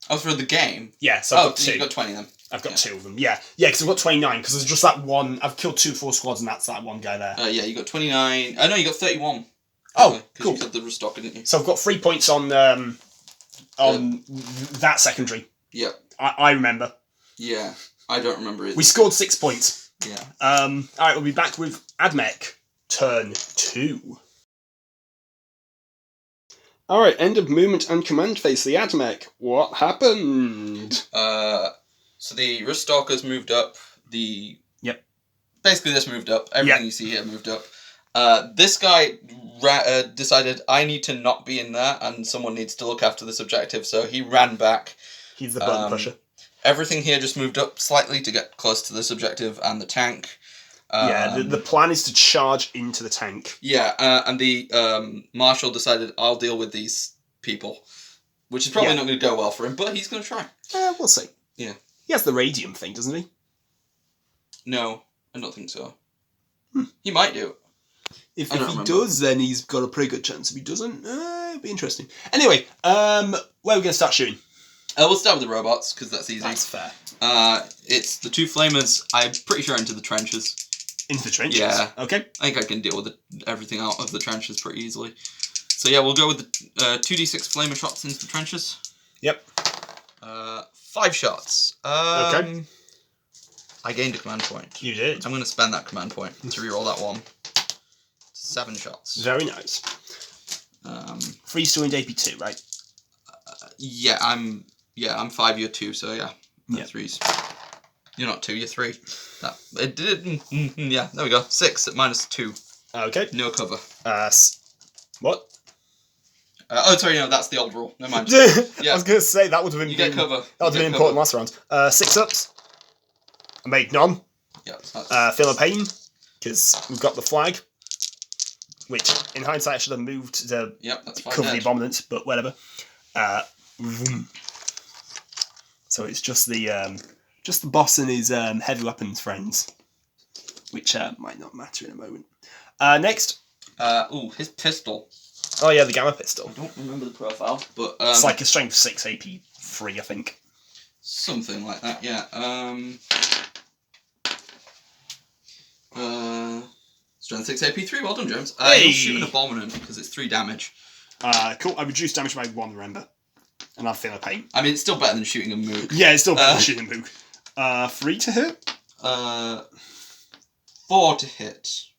Oh, for the game? Yeah, so I've got so 2. you got 20 then. I've got 2 of them, yeah. Yeah, because I've got 29, because there's just that one... I've killed 2 full squads, and that's that one guy there. Yeah, you got 29... no, you got 31. Oh, Because cool. you said the restocker, didn't you? So I've got 3 points on that secondary. Yeah. I remember. Yeah. I don't remember it. We scored 6 points. Yeah. Alright, we'll be back with Admech Turn 2. Alright, end of movement and command phase. The Admech. What happened? So the Ristalkers moved up. Yep. Basically, this moved up. Everything you see here moved up. This guy decided I need to not be in there, and someone needs to look after this objective. So he ran back. He's the button pusher. Everything here just moved up slightly to get close to this objective and the tank. The plan is to charge into the tank. Yeah, and the Marshal decided I'll deal with these people, which is probably not going to go well for him, but he's going to try. We'll see. Yeah. He has the radium thing, doesn't he? No, I don't think so. He might do. If he does, then he's got a pretty good chance. If he doesn't, it'll be interesting. Anyway, where are we going to start shooting? We'll start with the robots, because that's easy. That's fair. It's the 2 flamers, I'm pretty sure into the trenches. Into the trenches? Yeah. Okay. I think I can deal with everything out of the trenches pretty easily. So yeah, we'll go with the 2d6 flamer shots into the trenches. Yep. 5 shots. Okay. I gained a command point. You did. I'm going to spend that command point to reroll that one. 7 shots. Very nice. Freeze to wind AP2, right? Yeah, I'm 5, you're 2, so yeah. Yeah. 3s. You're not 2, you're 3. It did. Yeah, there we go. 6 at -2. Okay. No cover. What? Sorry, no, that's the old rule. Never mind. I was going to say, that would have been... You get cover. That would have been important last round. 6 ups. I made none. Yeah. Feel a pain, because we've got the flag, which, in hindsight, I should have moved to that's fine. cover the abominant, but whatever. Vroom. So it's just the boss and his heavy weapons friends, which might not matter in a moment. Next. His pistol. Oh yeah, the gamma pistol. I don't remember the profile. But it's like a strength 6 AP3, I think. Something like that, yeah. Strength 6 AP3, well done, James. You'll shoot an abominant because it's 3 damage. Cool. I reduced damage by 1, remember. And I feel a pain. I mean, it's still better than shooting a mook. Yeah, it's still better than shooting a mook. 3 to hit? 4 to hit.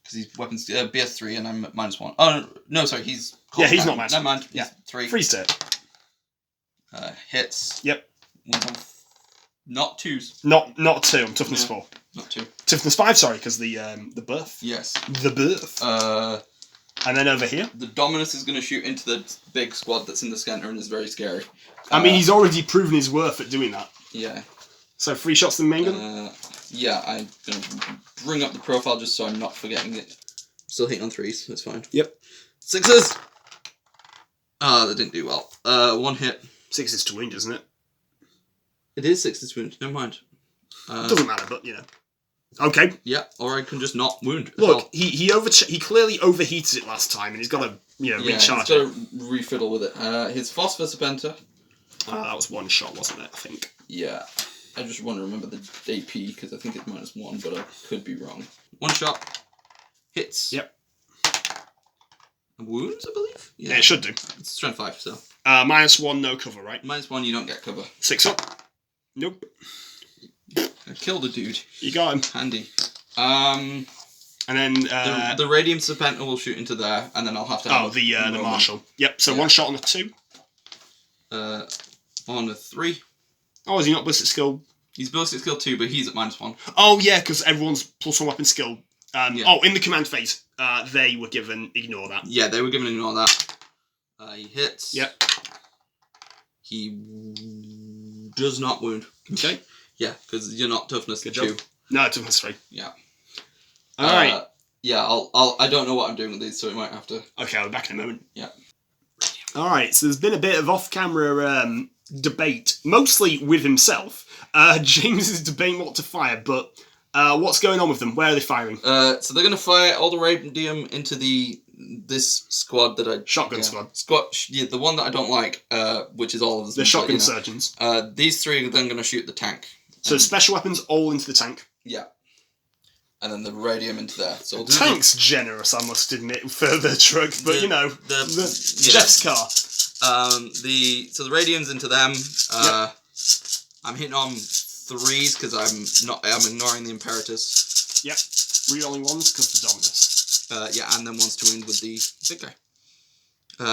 Because he's weapons BS3 and I'm at -1. Oh, no, sorry, he's... Yeah, he's not -1. Never mind. Yeah. 3. 3's to hit. Hits. Yep. Not 2s. Not 2, I'm toughness 4. Not 2. Toughness 5, sorry, because the buff. Yes. The buff. And then over here? The Dominus is going to shoot into the big squad that's in the center and is very scary. I mean, he's already proven his worth at doing that. Yeah. So 3 shots in the main gun? Yeah, I'm going to bring up the profile just so I'm not forgetting it. Still hitting on 3s, that's fine. Yep. 6s! That didn't do well. 1 hit. 6 is to wound, isn't it? It is 6 to wound, never mind. Doesn't matter, but, you know. Okay. Yeah, or I can just not wound. Look, he clearly overheated it last time, and he's got to, recharge he's it. got to refiddle with it. His Phosphor Serpenter. That was 1 shot, wasn't it, I think? Yeah. I just want to remember the AP, because I think it's -1, but I could be wrong. 1 shot. Hits. Yep. Wounds, I believe? Yeah, it should do. It's strength 5, so. -1, no cover, right? -1, you don't get cover. 6 up. Nope. I killed a dude. You got him. Handy. And then... the Radium Serpenter will shoot into there, and then I'll have to have the Marshal. Yep, so 1 shot on a 2. On a 3. Oh, is he not ballistic skill? He's ballistic skill 2, but he's at -1. Oh, yeah, because everyone's +1 weapon skill. Yeah. Oh, in the command phase, they were given ignore that. Yeah, they were given ignore that. He hits. Yep. He does not wound. Okay. Yeah, because you're not toughness 2. Job. No, toughness 3. Yeah. Alright. Yeah, I don't know what I'm doing with these, so we might have to... Okay, I'll be back in a moment. Yeah. Alright, so there's been a bit of off-camera debate, mostly with himself. James is debating what to fire, but what's going on with them? Where are they firing? So they're going to fire all the radium into this squad that I... Shotgun squad. Yeah, the one that I don't like, which is all of them. The shotgun surgeons. These 3 are then going to shoot the tank. So special weapons all into the tank. Yeah. and then the radium into there. So we'll do Tank's generous, I must admit, for the truck, but you know, Jeff's car. So the radium's into them. I'm hitting on 3s because I'm ignoring the Imperatus. Yep. Rerolling 1s because the Dominus. Yeah, and then 1s to wound with the big guy.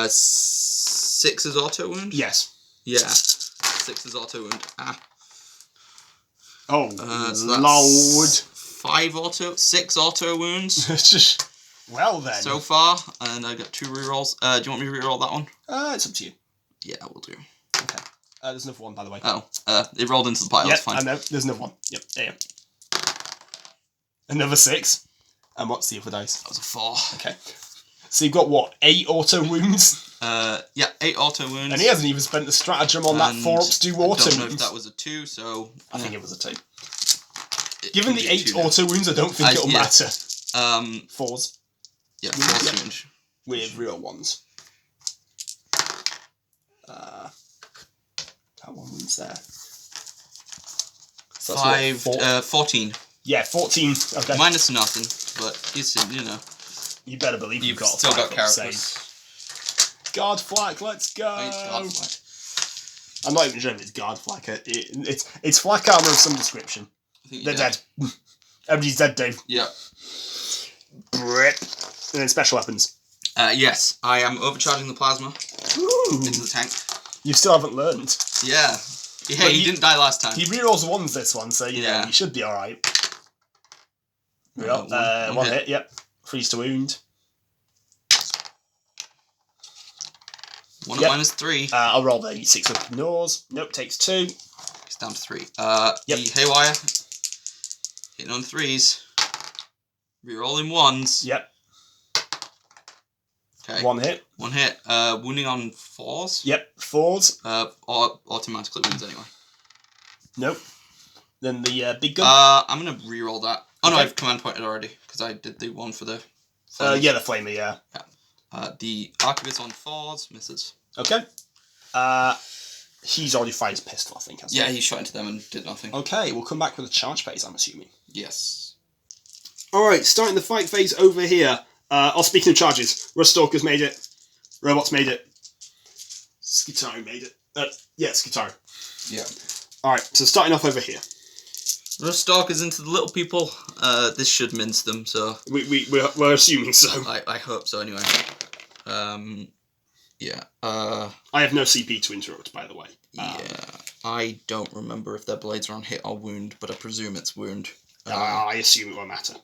6 is auto wound? Yes. Yeah. 6 is auto wound. Oh, so Lord. 6 auto wounds. Well then. So far, and I got 2 rerolls. Do you want me to reroll that one? It's up to you. Yeah, we'll do. Okay. There's another one, by the way. Oh, it rolled into the pile. Yep, It's fine. I know. There's another one. Yep, there. Another 6. And what's the other dice? That was a 4. Okay. So you've got what? 8 auto wounds? Yeah, 8 auto wounds. And he hasn't even spent the stratagem on that 4 up to do auto I don't know wounds. if that was a 2, so... I think it was a 2. Given the 8 auto wounds, I don't think it'll matter. 4s. Yeah, 4 wounds. With real 1s. That one wounds there. So 14. Yeah, 14. Okay. Minus nothing, but you know. You better believe you've got still got carapace. Guard flak, let's go. I'm not even sure if it's guard flak. It's flak armor of some description. They're dead. Everybody's dead, Dave. Yeah. Brip. And then special weapons. Yes, I am overcharging the plasma into the tank. You still haven't learned. Yeah. Hey, he didn't die last time. He rerolls 1s this one, so you know, you should be alright. One hit, yep. Freeze to wound. 1 at -3. I'll roll the 6 up ignores. Nope, takes 2. It's down to 3. The haywire. Hitting on 3s. Rerolling 1s. Yep. Okay. 1 hit. 1 hit. Wounding on 4s. Yep, 4s. Automatically wounds anyway. Nope. Then the big gun. I'm gonna reroll that. Oh no, I've command pointed already because I did the one for the. Yeah, the flamer. Yeah. The archivist on 4s misses. Okay. He's already fired his pistol, I think. Yeah, he shot into them and did nothing. Okay, we'll come back with a charge phase, I'm assuming. Yes. Alright, starting the fight phase over here. Speaking of charges, Ruststalker's made it. Robots made it. Skitaru made it. Yeah, Skitaru. Yeah. Alright, so starting off over here. Ruststalker's into the little people. This should mince them, so... We're assuming so. I hope so, anyway. Yeah. I have no CP to interrupt, by the way. Yeah. I don't remember if their blades are on hit or wound, but I presume it's wound. I assume it won't matter.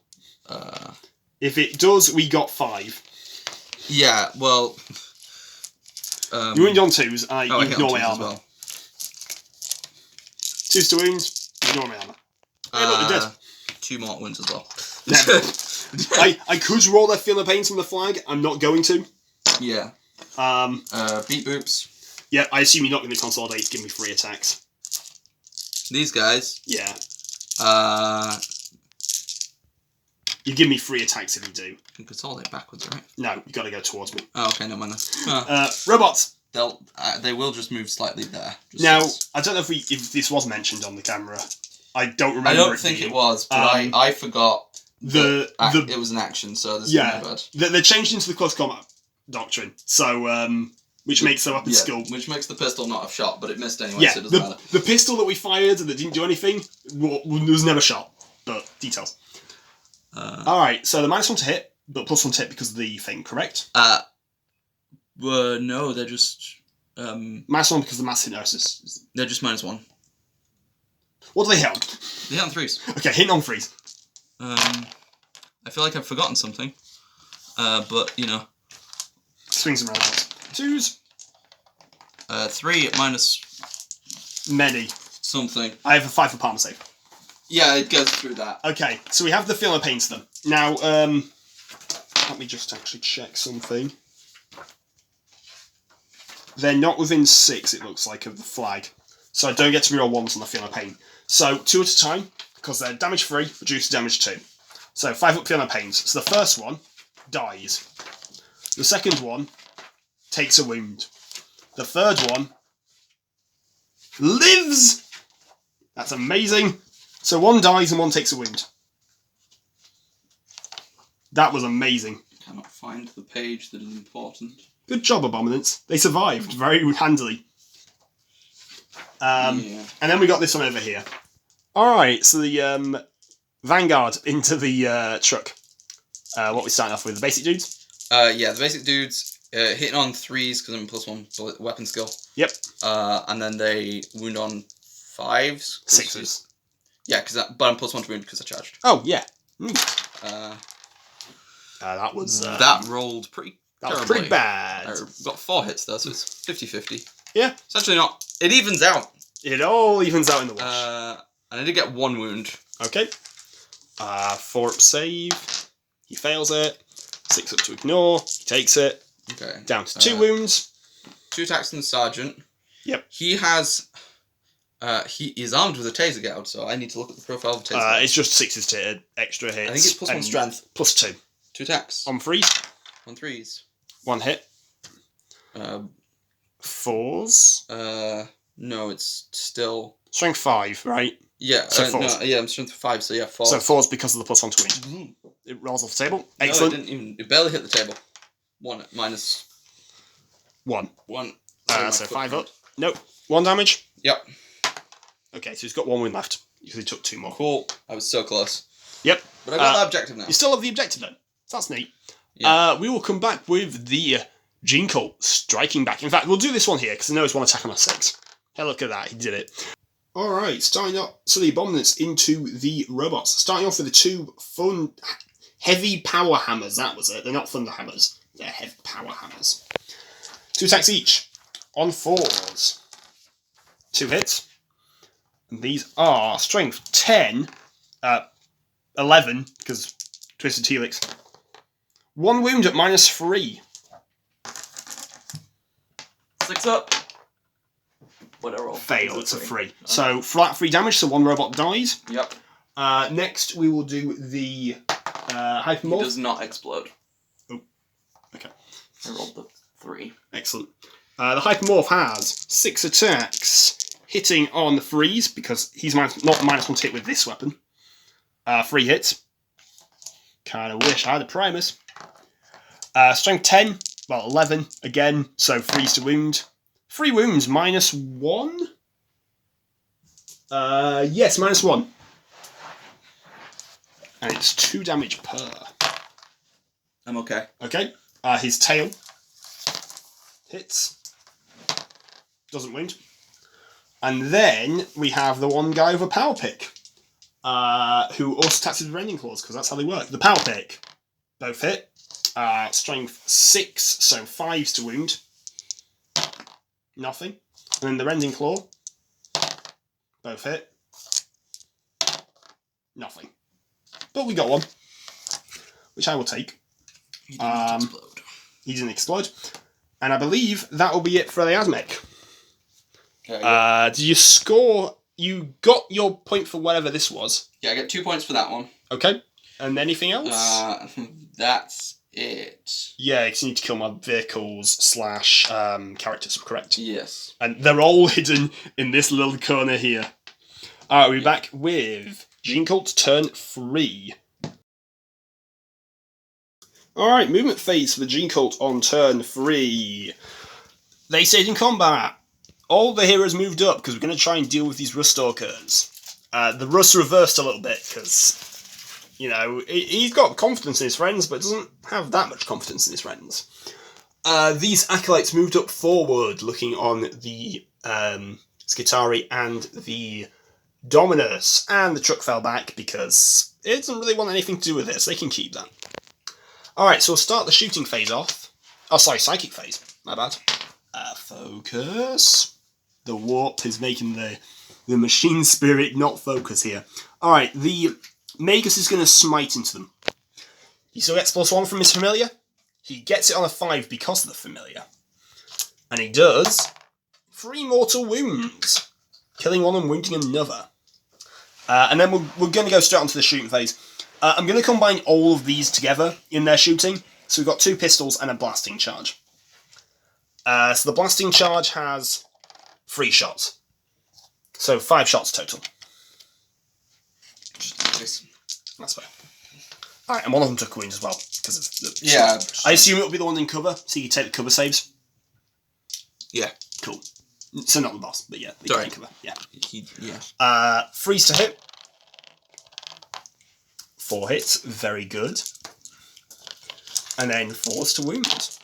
If it does, we got 5. Yeah, well... you wound on 2s, I ignore my armor. Well. 2s to wounds, ignore my armor. Hey, look, they're dead. 2 more wounds as well. I could roll their feel of pain from the flag. I'm not going to. Yeah. Beat boops. Yeah, I assume you're not going to consolidate to give me 3 attacks. These guys. Yeah. You give me 3 attacks if you do. You can consolidate backwards, right? No, you got to go towards me. Oh, okay, no mind. Robots. They will just move slightly there. Now, I don't know if this was mentioned on the camera. I don't remember. I don't think it was, but I forgot. It was an action, so this is my bad. They're changed into the close combat doctrine, so which makes the weapon skill. Which makes the pistol not have shot, but it missed anyway, Yeah, so it doesn't matter. The pistol that we fired that didn't do anything was never shot, but details. Alright, so the -1 to hit, but +1 to hit because of the thing, correct? No, they're just... -1 because of the mass hypnosis. They're just -1. What do they hit on? They hit on 3s. Okay, hitting on 3s. I feel like I've forgotten something. But, you know. Swings and roundabouts. 2s. 3 at minus... Many. Something. I have a 5 for Palmer save. Yeah, it goes through that. Okay, so we have the feel of pain to them. Now, let me just actually check something. They're not within 6, it looks like, of the flag. So I don't get to reroll 1s on the feel of pain. So 2 at a time, because they're damage 3, reduce to damage 2. So 5 up feel of pains. So the first one dies. The second one takes a wound. The third one lives! That's amazing. So 1 dies and 1 takes a wound. That was amazing. Cannot find the page that is important. Good job, Abominants. They survived very handily. Yeah. And then we got this one over here. Alright, so the Vanguard into the truck. What we starting off with, the basic dudes? Yeah, the basic dudes hitting on 3s because I'm +1 weapon skill. Yep. And then they wound on 5s. 6s. Yeah, but I'm +1 to wound because I charged. Oh, yeah. That was... that rolled pretty That was terribly. pretty bad. I got 4 hits there, so it's 50-50. Yeah. It's actually not. It evens out. It all evens out in the wash. And I did get 1 wound. Okay. 4 up save. He fails it. 6 up to ignore. He takes it. Okay. Down to 2 wounds. 2 attacks on the sergeant. Yep. He has... he is armed with a taser guard, so I need to look at the profile of the taser guard. It's just 6s to extra hits. I think it's +1 strength. +2. 2 attacks. On 3s. On 3s. 1 hit. 4s. No, it's still... Strength 5, right? Yeah, So no, 4s. yeah, I'm strength 5, so yeah, 4. So 4s because of the +1 to wound. It rolls off the table. Excellent. No, it barely hit the table. 1 minus 1. 1. So 5 up. Nope. 1 damage. Yep. Okay, so he's got 1 wound left because he took 2 more. Cool. I was so close. Yep. But I got that objective now. You still have the objective then. So that's neat. Yeah. We will come back with the Genecult striking back. In fact, we'll do this one here because I know it's 1 attack on a 6. Hey, look at that. He did it. Alright, starting up. So the Abominants into the robots. Starting off with the 2 fun, heavy power hammers. That was it. They're not thunder hammers. They're heavy power hammers. 2 attacks each. On 4s. 2 hits. And these are strength 10, 11, because Twisted Helix. 1 wound at -3. 6 up. What I roll? Fail, it's a 3. So flat 3 damage, so 1 robot dies. Yep. Next we will do the It Hypermorph. does not explode. Oh, okay. I rolled the 3. Excellent. The Hypermorph has 6 attacks, hitting on the 3s, because he's not -1 to hit with this weapon. 3 hits. Kinda wish I had a Primus. Strength 10, well 11 again, so 3s to wound. 3 wounds, -1? Yes, -1. And it's 2 damage per. I'm okay. Okay. His tail hits. Doesn't wound. And then we have the one guy with a power pick. Who also attacks with rending claws, because that's how they work. The power pick. Both hit. Strength 6, so 5s to wound. Nothing. And then the rending claw. Both hit. Nothing. But we got one. Which I will take. He did not explode. He didn't explode. And I believe that will be it for the Admech. Okay, Did you score? You got your point for whatever this was. yeah, I get 2 points for that one. Okay. And anything else? That's it. Yeah, because you need to kill my vehicles / characters, correct? Yes. And they're all hidden in this little corner here. Alright, we'll be back with Genecult Turn 3. Alright, movement phase for the Genecult on turn 3. They stayed in combat. All the heroes moved up because we're going to try and deal with these Rust Stalkers. The Rust reversed a little bit because, you know, he's got confidence in his friends, but doesn't have that much confidence in his friends. These Acolytes moved up forward, looking on the Skitari and the Dominus, and the truck fell back because it doesn't really want anything to do with this. They can keep that. Alright, so we'll start the shooting phase off. Oh, sorry, psychic phase. My bad. Focus. The warp is making the machine spirit not focus here. Alright, the Magus is going to smite into them. He still gets +1 from his familiar. He gets it on a 5 because of the familiar. And he does 3 mortal wounds. Killing one and wounding another. And then we're going to go straight onto the shooting phase. I'm going to combine all of these together in their shooting. So we've got 2 pistols and a blasting charge. So the blasting charge has 3 shots. So 5 shots total. That's fair. Alright, and one of them took a wound as well. Because of the Yeah. I assume it'll be the one in cover, so you take the cover saves. Yeah. Cool. So not the boss, but yeah, the guy in cover. Yeah. Yeah. Freeze to hit. 4 hits, very good. And then force to wound.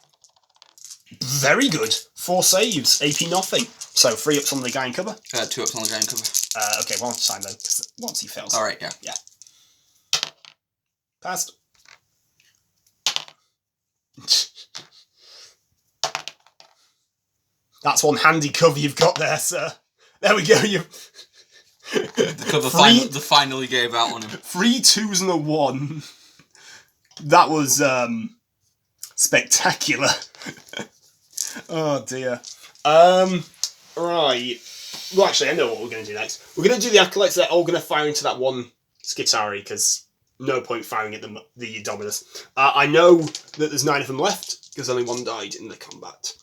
Very good. 4 saves, AP nothing. So 3 ups on the guy in cover. 2 ups on the guy in cover. Okay, one at a time though, because once he fails. Alright, yeah. Yeah. Passed. That's one handy cover you've got there, sir. There we go. You. The cover finally gave out on him. 3 2s and a 1. That was spectacular. Oh dear. Right. Well, actually, I know what we're going to do next. We're going to do the acolytes. They're all going to fire into that one Skitari because no point firing at the Dominus. I know that there's 9 of them left because only 1 died in the combat.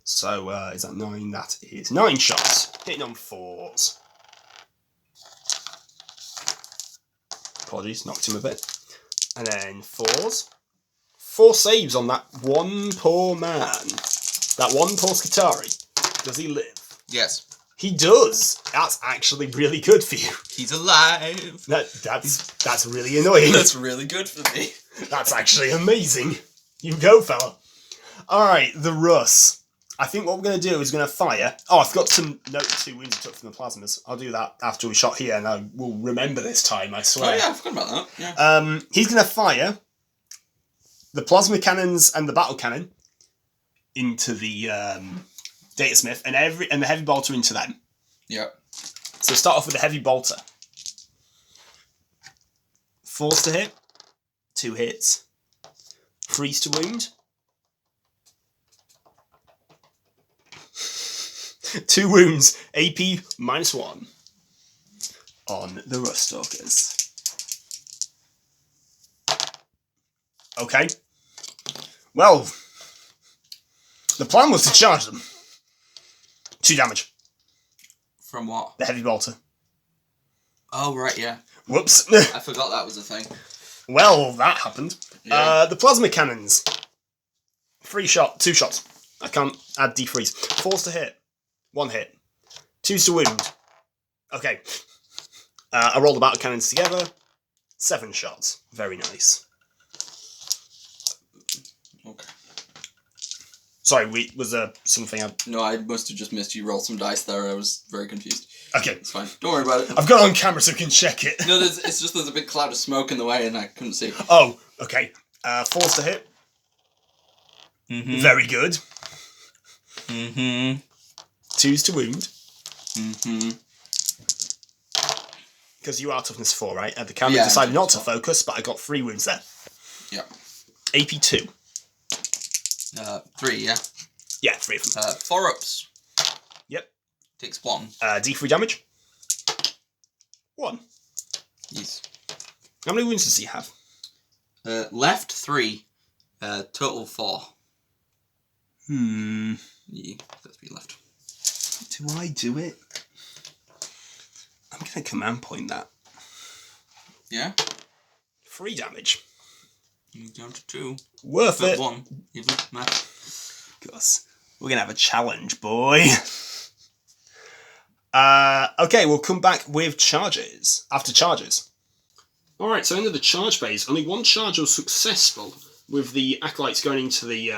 So is that 9? That is 9 shots. Hitting on 4s. Apologies, knocked him a bit. And then 4s. 4 saves on that one poor man. That one poor Skitari. Does he live? Yes. He does. That's actually really good for you. He's alive. That's really annoying. That's really good for me. That's actually amazing. You go, fella. Alright, the Russ. I think what we're going to do is going to fire... Oh, I forgot to note 2 wounds I took from the plasmas. I'll do that after we shot here, and I will remember this time, I swear. Oh yeah, I forgot about that. Yeah. He's going to fire the plasma cannons and the battle cannon into the datasmith, and the heavy bolter into them. Yeah. So start off with the heavy bolter. Force to hit. 2 hits. Freeze to wound. 2 wounds. AP -1 on the Ruststalkers. Okay. Well, the plan was to charge them. 2 damage. From what? The heavy bolter. Oh, right, yeah. Whoops. I forgot that was a thing. Well, that happened. Yeah. The plasma cannons. 2 shots. I can't add defreeze. Force to hit. 1 hit. 2s to wound. Okay. I rolled the battle cannons together. 7 shots. Very nice. Okay. Sorry, was there something No, I must have just missed you roll some dice there. I was very confused. Okay. It's fine. Don't worry about it. I've got it on camera so I can check it. No, it's just there's a big cloud of smoke in the way and I couldn't see. Oh, okay. Force to hit. Mm-hmm. Very good. Mm-hmm. 2s to wound. Mm-hmm. Because you are toughness 4, right? The camera Yeah, decided not to focus, but I got 3 wounds there. Yeah. AP 2. 3, yeah. Yeah, 3 of them. 4 ups. Yep. Takes 1. D3 damage. 1. Yes. How many wounds does he have? Left 3. Total 4. Yeah, That's me left. do I do it? I'm going to command point that. Yeah? 3 damage. You're down to 2. Worth But it. 1. Even match. Because we're going to have a challenge, boy. Okay, we'll come back with charges. After charges. Alright, so into the charge phase. Only 1 charge was successful with the acolytes going into the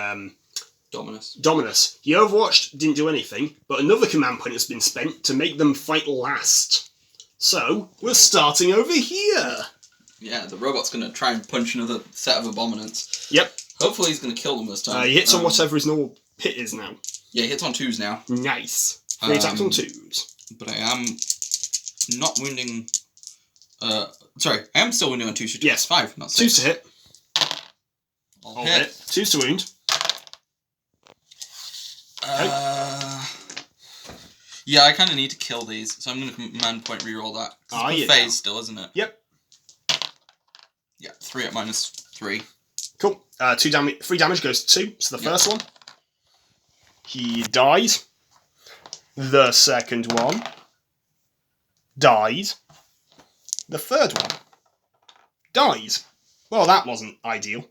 Dominus. The Overwatch didn't do anything, but another command point has been spent to make them fight last. So, we're starting over here. Yeah, the robot's going to try and punch another set of abominants. Yep. Hopefully he's going to kill them this time. He hits on whatever his normal hit is now. Yeah, he hits on 2s now. Nice. 3 attacks on 2s. But I am not wounding... sorry, I am still wounding on 2s. Yes. 5, not 6. 2s to hit. I'll hit. 2s to wound. Yeah, I kind of need to kill these, so I'm going to command point reroll that. It's phase still, isn't it? Yep. Yeah, 3 at -3. Cool. 3 damage goes to 2. So the first one. He dies. The second one. Dies. The third one. Dies. Well, that wasn't ideal.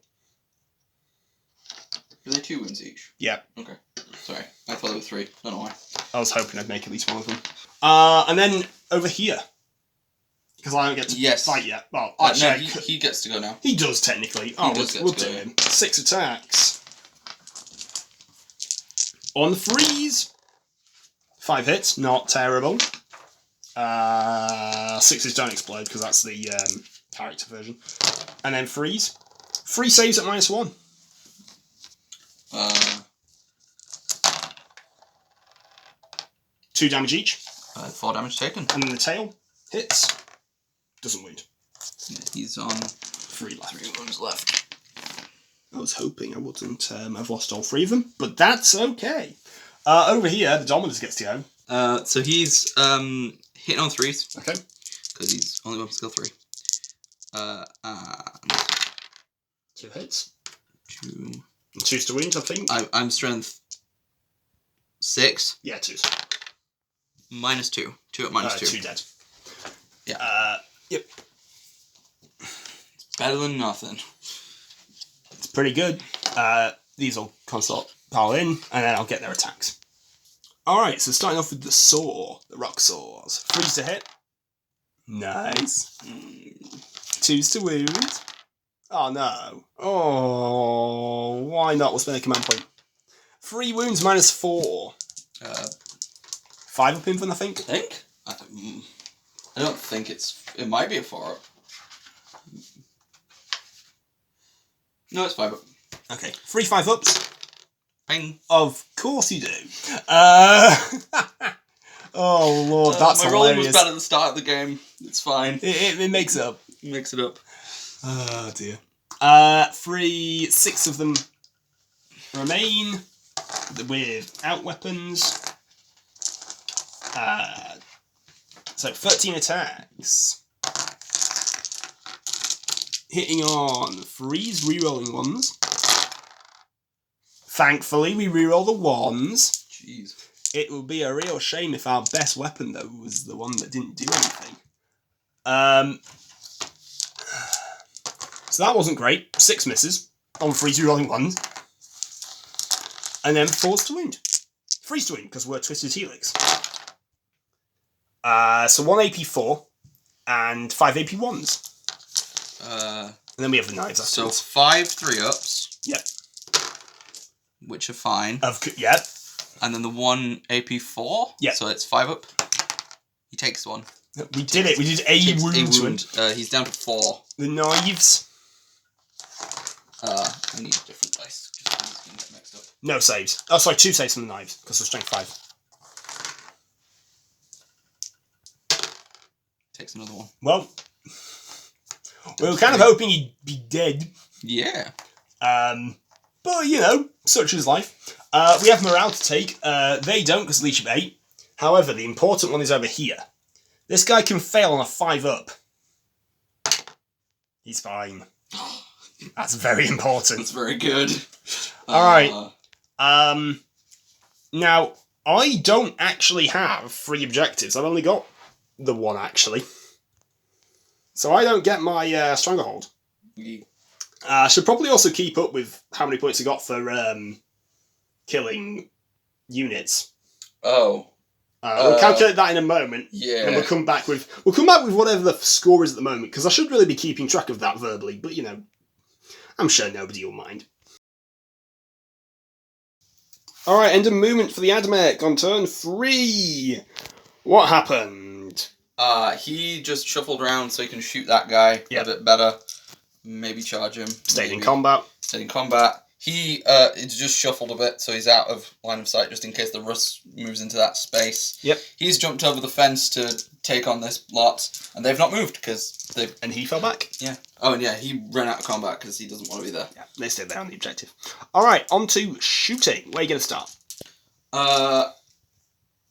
Are they 2 wounds each? Yeah. Okay. Sorry, I thought there were 3. Don't know why. I was hoping I'd make at least one of them. And then over here. Because I don't get to fight yet. Well, Oh, actually, no, he gets to go now. he does technically. We'll do him. 6 attacks. On the freeze. 5 hits, not terrible. 6s don't explode because that's the character version. And then freeze. 3 saves at -1. 2 damage each. 4 damage taken. And then the tail hits. Doesn't wound. Yeah, he's on 3 left. 3 wounds left. I was hoping I wouldn't have lost all 3 of them, but that's okay. Over here, the Dominus gets to go. So he's hitting on 3s. Okay. Because he's only weapon skill 3. And 2 hits. 2. And 2s to wound, I think. I'm strength 6. Yeah, 2s. -2. 2 at -2. 2 dead. Yeah. Yep. Better than nothing. It's pretty good. These will consult pile in, and then I'll get their attacks. Alright, so starting off with the saw. The rock saws. 3s to hit. Nice. 2s to wound. Oh no. Oh, why not? We'll spend a command point. 3 wounds -4. 5 up infant, I think. I don't think it might be a 4 up. No, it's 5 up. Okay, 3 5-ups. Bang. Of course you do. Oh lord, that's my hilarious. rolling was bad at the start of the game. It's fine. It makes up. Mix it up. Oh dear. 6 of them remain without weapons. So 13 attacks. Hitting on freeze, rerolling 1s. Thankfully, we reroll the 1s. Jeez. It would be a real shame if our best weapon, though, was the one that didn't do anything. So that wasn't great. 6 misses on freeze, rerolling 1s. And then 4s to wound. 3s to wound, because we're Twisted Helix. So 1 AP4 and 5 AP1s. And then we have the knives. So 5 3-ups. Yep. Which are fine. Yep. And then the 1 AP4. Yep. So it's 5 up. He takes 1. We did it. We did a wound to him. He's down to 4. The knives. I need a different dice. Just so these can get mixed up. No saves. Oh, sorry, 2 saves from the knives, because of strength 5. Takes another 1. Well, we were kind of hoping he'd be dead. Yeah. But, you know, such is life. We have morale to take. They don't, because leadership 8. However, the important one is over here. This guy can fail on a 5-up. He's fine. That's very important. That's very good. Alright. Now, I don't actually have 3 objectives. I've only got the 1, actually. So I don't get my Stranglehold. I should probably also keep up with how many points I got for killing units. Oh. We'll calculate that in a moment. Yeah. And we'll come back with whatever the score is at the moment, because I should really be keeping track of that verbally, but you know, I'm sure nobody will mind. Alright, end of movement for the Admech on turn 3. What happened? He just shuffled around so he can shoot that guy a bit better. Maybe charge him. Stayed in combat. Stayed in combat. He just shuffled a bit, so he's out of line of sight just in case the Russ moves into that space. Yep. He's jumped over the fence to take on this lot, and they've not moved because they've... And he fell back. Yeah. Oh, and yeah, he ran out of combat because he doesn't want to be there. Yeah, they stayed there on the objective. Alright, on to shooting. Where are you going to start?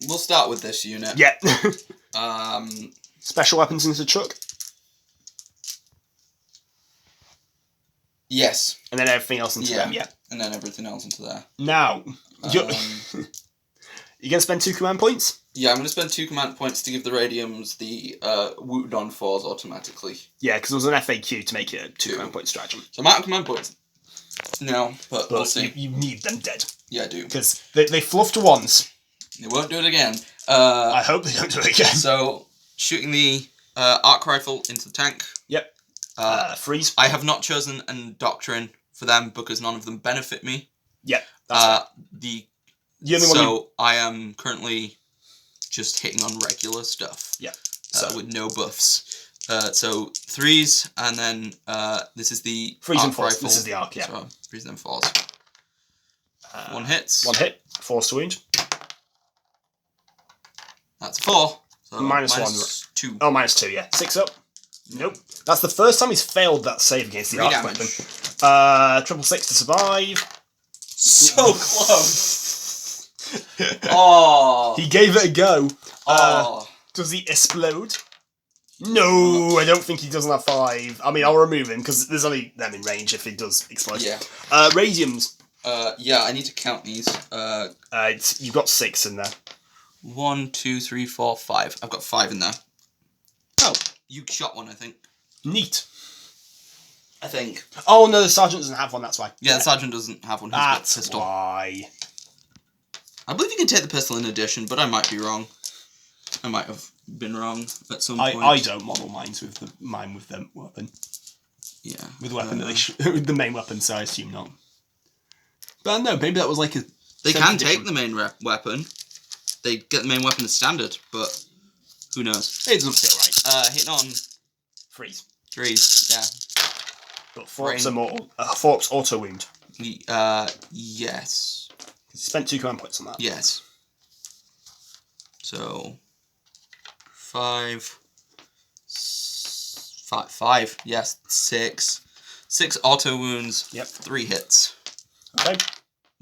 We'll start with this unit. Yeah. Special weapons into the truck? Yes. And then everything else into them, yeah. And then everything else into there. Now, you're going to spend 2 command points? Yeah, I'm going to spend 2 command points to give the Radiums the wounded on 4s automatically. Yeah, because there was an FAQ to make it a 2 command point stratagem. So I'm out of command points now, but we'll see. You need them dead. Yeah, I do. Because they fluffed once. They won't do it again. I hope they don't do it again. So, shooting the arc rifle into the tank. Yep. Freeze. I have not chosen a doctrine for them because none of them benefit me. Yep. That's the only one. So I am currently just hitting on regular stuff. Yeah. With no buffs. So 3s, and then this is the freeze arc and force. rifle. This is the arc. Yeah. So freeze and force. 1 hits. 1 hit. Force to wound. That's 4. So minus 1. 2. Oh, minus 2. Yeah. 6 up. Nope. That's the first time he's failed that save against the arc weapon. 666 to survive. So close. Oh. He gave it a go. Oh. Does he explode? No, I don't think he doesn't have 5. I mean, I'll remove him because there's only them in range if he does explode. Yeah. Radiums. Yeah, I need to count these. You've got 6 in there. 1, 2, 3, 4, 5. I've got 5 in there. Oh. You shot one, I think. Neat. I think. Oh, no, the sergeant doesn't have one, that's why. Yeah, the sergeant doesn't have one. He's That's got pistol. why. I believe you can take the pistol in addition, but I might be wrong. I might have been wrong at some point. I don't model mine with the weapon. Yeah. With the weapon that they with the main weapon, so I assume not. But no, maybe that was like a... They can take the main weapon. They get the main weapon as standard, but who knows? It doesn't feel right. Hitting on... Freeze. 3s, yeah. But Forks auto wound. Yes. You spent 2 command points on that. Yes. So... 5... 5, yes. 6. 6 auto wounds. Yep. 3 hits. Okay.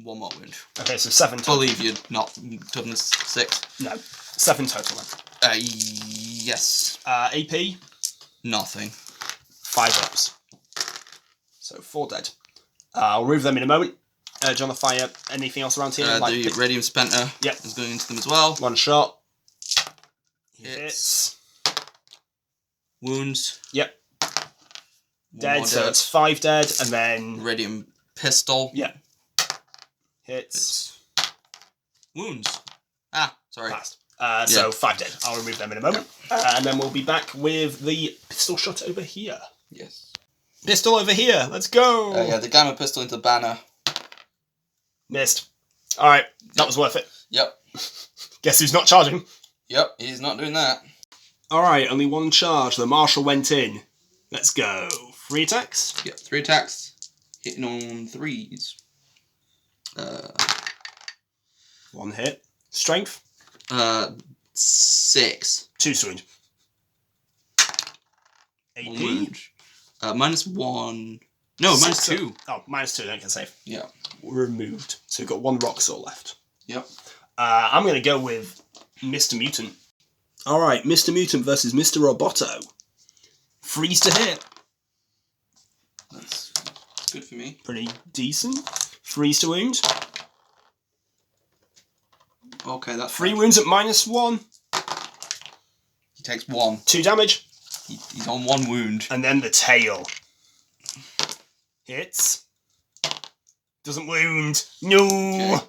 1 more wound. Okay, so 7 total. Believe you'd not done 6. No. 7 total then. Yes. AP. Nothing. 5 ups. So 4 dead. I'll remove them in a moment. John the Fire, anything else around here? The Radium Spenter is going into them as well. 1 shot. Hits. Wounds. Yep. Dead, so it's 5 dead, and then... Radium Pistol. Yep. Hits. Wounds. Ah, sorry. Passed. So 5 dead. I'll remove them in a moment. And then we'll be back with the pistol shot over here. Yes. Pistol over here. Let's go. Yeah, the Gamma Pistol into the banner. Missed. Alright, that was worth it. Yep. Guess who's not charging? Yep, he's not doing that. Alright, only 1 charge. The Marshal went in. Let's go. 3 attacks? Yep, 3 attacks. Hitting on 3s. 1 hit. Strength? 6. 2 swing. AP? Wound. -1. No, -2. Oh, -2, don't get safe. Yeah. Removed. So we've got 1 rock saw left. Yep. I'm going to go with Mr. Mutant. Alright, Mr. Mutant versus Mr. Roboto. Freeze to hit. That's good for me. Pretty decent. Freeze to wound. Okay, that's 3 wounds at -1. He takes 1. 2 damage. He's on 1 wound. And then the tail. Hits. Doesn't wound. No! Okay.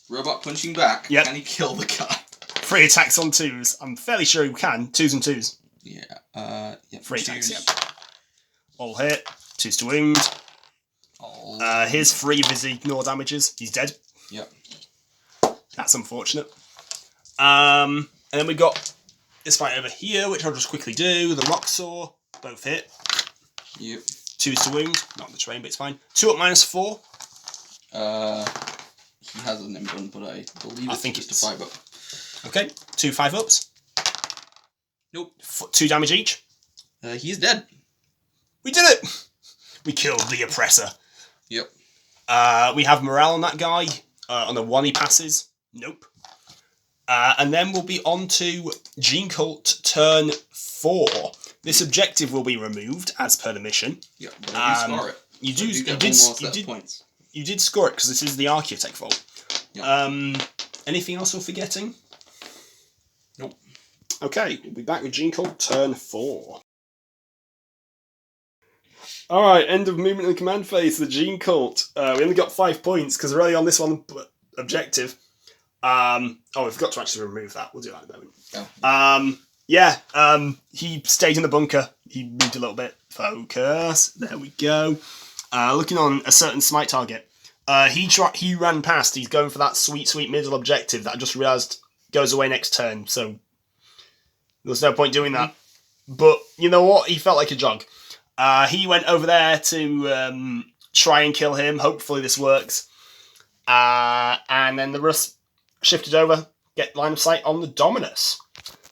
Robot punching back. Yep. Can he kill the guy? 3 attacks on 2s. I'm fairly sure he can. 2s and 2s. Yeah. 3 attacks, yeah. All hit. 2s to wound. Here's 3 of his ignore damages. He's dead. Yep. That's unfortunate. And then we got this fight over here, which I'll just quickly do. The rock saw. Both hit. Yep. 2s to wound. Not in the terrain, but it's fine. 2 up -4. He has an inbun, but I believe it's just a 5 up. Okay, 2 5-ups. Nope. 2 damage each. He's dead. We did it! We killed the oppressor. Yep. We have morale on that guy. On the 1 he passes. Nope. And then we'll be on to Genecult Turn 4. This objective will be removed as per the mission. Yep, but I do score it. You did score it because this is the Archaeotech vault. Yep. Anything else we're forgetting? Okay, we'll be back with Genecult Turn 4. Alright, end of movement and command phase, the Genecult. We only got 5 points, because we're only on this one objective. We forgot to actually remove that. We'll do that in a moment. Oh. He stayed in the bunker. He moved a little bit. Focus. There we go. Looking on a certain smite target. He ran past. He's going for that sweet middle objective that I just realised goes away next turn. So there's no point doing that. But you know what? He felt like a jog. He went over there to try and kill him. Hopefully this works. And then the Rus shifted over, get line of sight on the Dominus.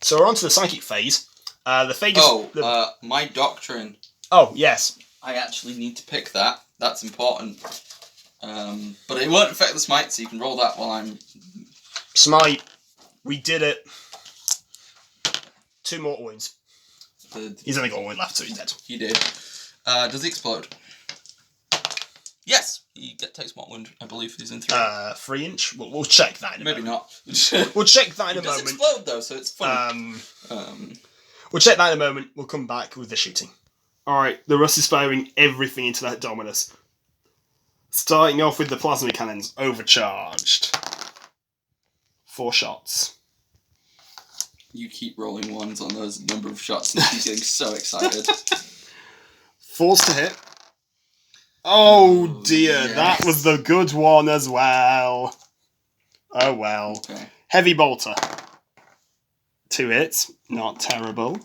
So we're on to the psychic phase. My doctrine. Oh, yes. I actually need to pick that. That's important. But it won't affect the smite, so you can roll that while I'm... Smite. We did it. 2 mortal wounds. He's only got 1 wound left, so he's dead. He did. Does he explode? Yes! He takes mortal wound, I believe he's in 3. 3 inch? We'll check that in a moment. Maybe not. We'll check that in a does moment. Explode though, so it's fun. We'll check that in a moment. We'll come back with the shooting. Alright, the Rus is firing everything into that Dominus. Starting off with the plasma cannons, overcharged. 4 shots. You keep rolling 1s on those number of shots and he's getting so excited. 4s to hit. Oh dear, yes. That was the good one as well. Oh well. Okay. Heavy bolter. 2 hits, not terrible.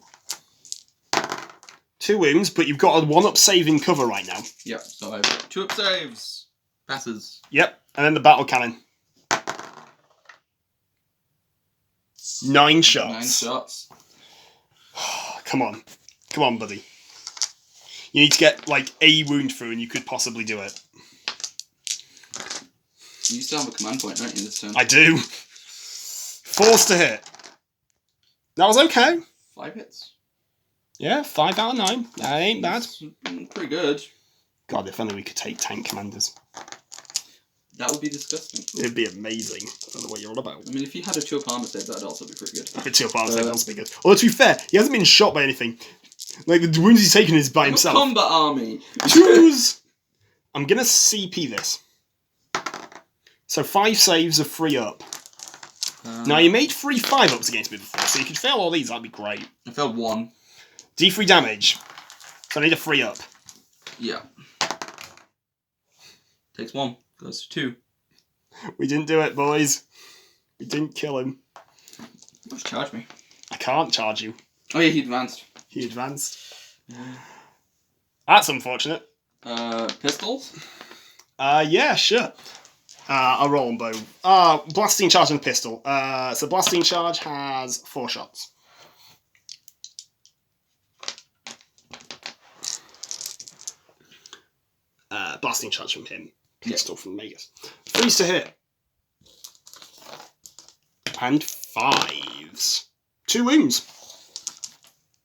2 wounds, but you've got a 1-up save in cover right now. Yep, so I've got 2-up saves. Passes. Yep, and then the battle cannon. 9 shots. 9 shots. Come on, buddy. You need to get like a wound through, and you could possibly do it. You still have a command point, don't you, this turn? I do. 4s to hit. That was okay. 5 hits. Yeah, 5 out of 9. That ain't bad. That's pretty good. God, if only we could take tank commanders. That would be disgusting. It'd be amazing. I don't know what you're on about. I mean, if you had a 2-up armor save, that'd also be pretty good. If it's 2-up armor save, that'd be good. Although, to be fair, he hasn't been shot by anything. Like, the wounds he's taken is by himself. A combat army! Choose! I'm gonna CP this. So 5 saves are 3 up. Now, you made 3 5-ups against me before, so you could fail all these, that'd be great. I failed 1. D3 damage. So I need a 3 up. Yeah. Takes 1. Goes to 2. We didn't do it, boys. We didn't kill him. Just charge me. I can't charge you. Oh yeah, he advanced. He advanced. That's unfortunate. Pistols? Yeah, sure. I'll roll on bow. Blasting charge and pistol. So blasting charge has 4 shots. Blasting charge from him. Pistol from Magus. 3s to hit. And 5s. 2 wounds.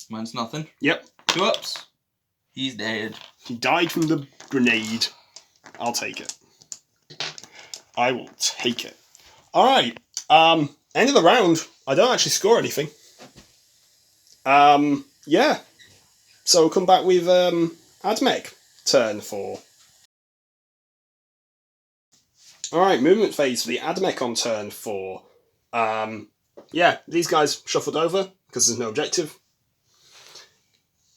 Mine's nothing. Yep. 2-ups. He's dead. He died from the grenade. I'll take it. I will take it. Alright. End of the round. I don't actually score anything. Yeah. So we'll come back with Admech Turn 4. Alright, movement phase for the Admech on turn 4. Yeah, these guys shuffled over because there's no objective.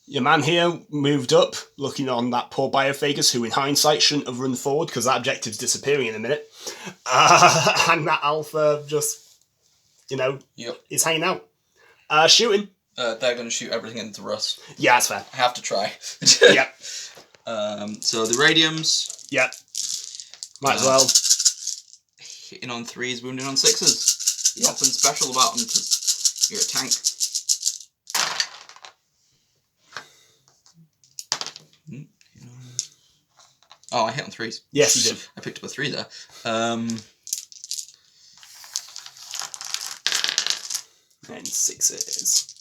Your man here moved up, looking on that poor Biophagus, who in hindsight shouldn't have run forward because that objective's disappearing in a minute. And that Alpha just, is hanging out. Shooting. They're going to shoot everything into Rus. Yeah, that's fair. I have to try. Yep. So the radiums. Yep. Might as well. Hitting on 3s, wounding on 6s. Yep. Nothing special about them because you're a tank. Oh, I hit on 3s. Yes, you did. I picked up a 3 there. And 6s.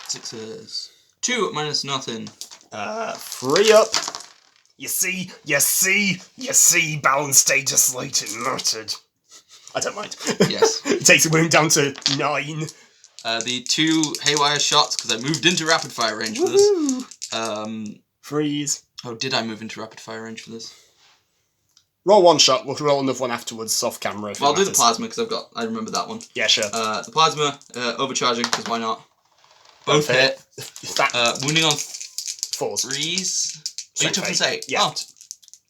6s. 2 minus nothing. 3 up. You see, balance status light and muttered. I don't mind. Yes. It takes the wound down to 9. The 2 haywire shots, because I moved into rapid fire range for this. Freeze. Oh, did I move into rapid fire range for this? Roll one shot, we'll roll another one afterwards, off camera. Well, I'll do the plasma, because I remember that one. Yeah, sure. The plasma, overcharging, because why not? Both hit. Wounding on 4s. 3s. Oh, you took us 8. Yeah. Oh,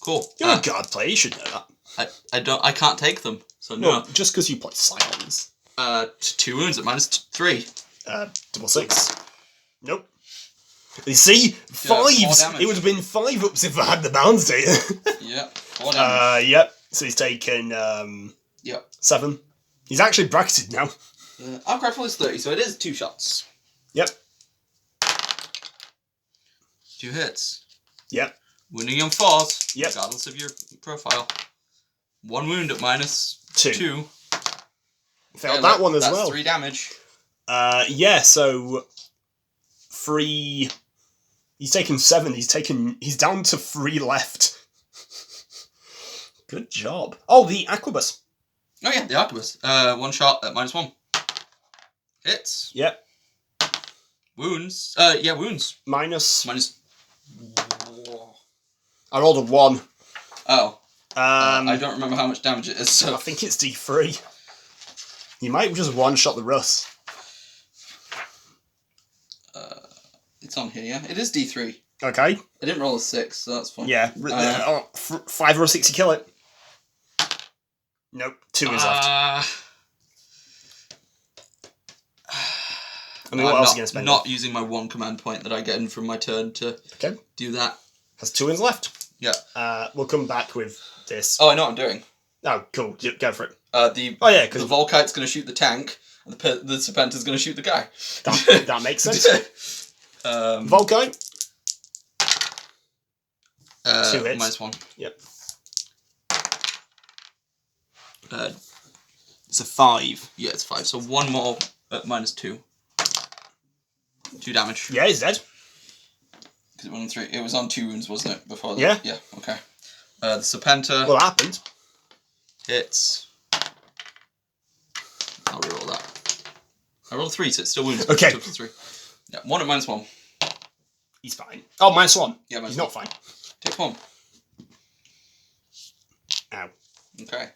cool. You're a guard player, you should know that. I can't take them, so no. Well, just because you play Scions. 2 wounds at -3. Double 6. Nope. You see? 5s! It would have been 5 ups if I had the bounce data. Yeah. 4 damage. Yep. So he's taken 7. He's actually bracketed now. Outcry full is 30, so it is 2 shots. Yep. 2 hits. Yep. Wounding on 4s, yep. regardless of your profile. 1 wound at -2. Failed that one as that's well. 3 damage. Yeah, so 3. He's taken 7. He's down to 3 left. Good job. Oh, the Aquabus. Oh yeah, the Arquebus. 1 shot at -1. Hits. Yep. Wounds. Yeah, wounds. Minus. -. I rolled a 1. Oh. I don't remember how much damage it is, so... I think it's D3. You might just one-shot the Russ. It's on here, yeah? It is D3. Okay. I didn't roll a 6, so that's fine. Yeah. 5 or 6 to kill it. Nope. 2 is left. I mean, what else are you going to spend? Not using my 1 command point that I get in from my turn to do that. Has 2 wins left. Yeah. We'll come back with this. Oh, I know what I'm doing. Oh, cool. Go for it. The Volkite's going to shoot the tank, and the Serpenta's going to shoot the guy. That makes sense. Volkite. 2 hits. -1. Yep. It's a 5. Yeah, it's 5. So 1 more at -2. 2 damage. Yeah, he's dead. Because it went on 3. It was on 2 wounds, wasn't it? Before that? Yeah. Yeah. Okay. The Serpenta. Well, that happened. Hits. I'll reroll that. I rolled a 3, so it still wounds. Okay. Still 3. Yeah. 1 at -1. He's fine. Oh, -1. Yeah, he's not fine. Take 1. Ow. Okay.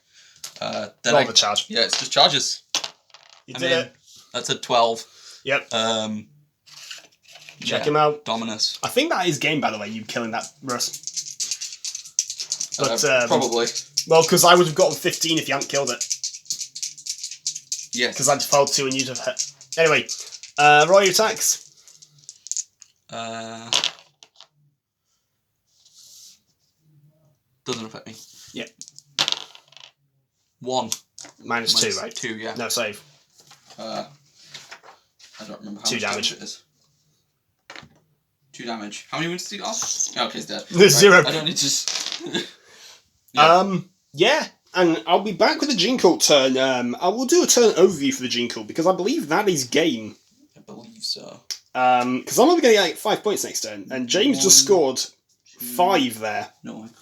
Then roll the charge. Yeah, it's just charges. You did it. That's a 12. Yep. Check him out. Dominus. I think that is game, by the way, you killing that Russ. But, probably. Well, because I would have gotten 15 if you hadn't killed it. Yes. Because I'd failed 2 and you'd have hit. Anyway, roll your attacks. Doesn't affect me. Yeah. 1. -2, right? 2, yeah. No save. I don't remember how 2 much damage it is. 2 damage. How many wounds did he got? Oh, okay, he's dead. There's 0. I don't need to... Yeah, and I'll be back with the Genecult turn. I will do a turn overview for the Genecult because I believe that is game. I believe so. Because I'm only going to get 5 points next turn, and James just scored 5 there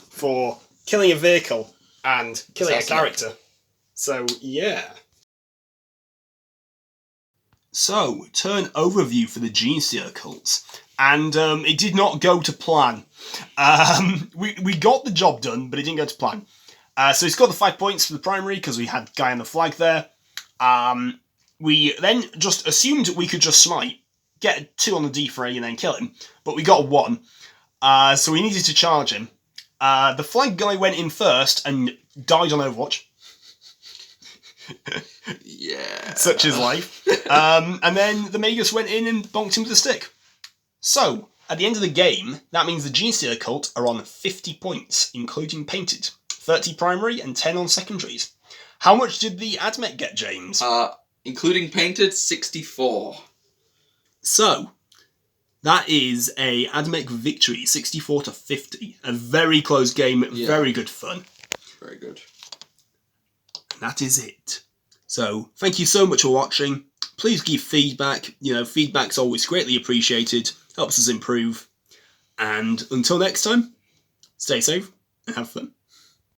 for killing a vehicle and killing a character. So, yeah. So, turn overview for the Genestealer cults. And it did not go to plan. We got the job done, but it didn't go to plan. So he scored the 5 points for the primary because we had guy on the flag there. We then just assumed we could just smite, get 2 on the D3 and then kill him. But we got a 1. So we needed to charge him. The flag guy went in first and died on Overwatch. Yeah. Such is life. And then the Magus went in and bonked him with a stick. So, at the end of the game, that means the Genestealer cult are on 50 points, including painted. 30 primary and 10 on secondaries. How much did the Admech get, James? Including painted, 64. So, that is a Admech victory, 64 to 50. A very close game, very good fun. Very good. And that is it. So, thank you so much for watching. Please give feedback. You know, feedback's always greatly appreciated. Helps us improve. And until next time, stay safe and have fun.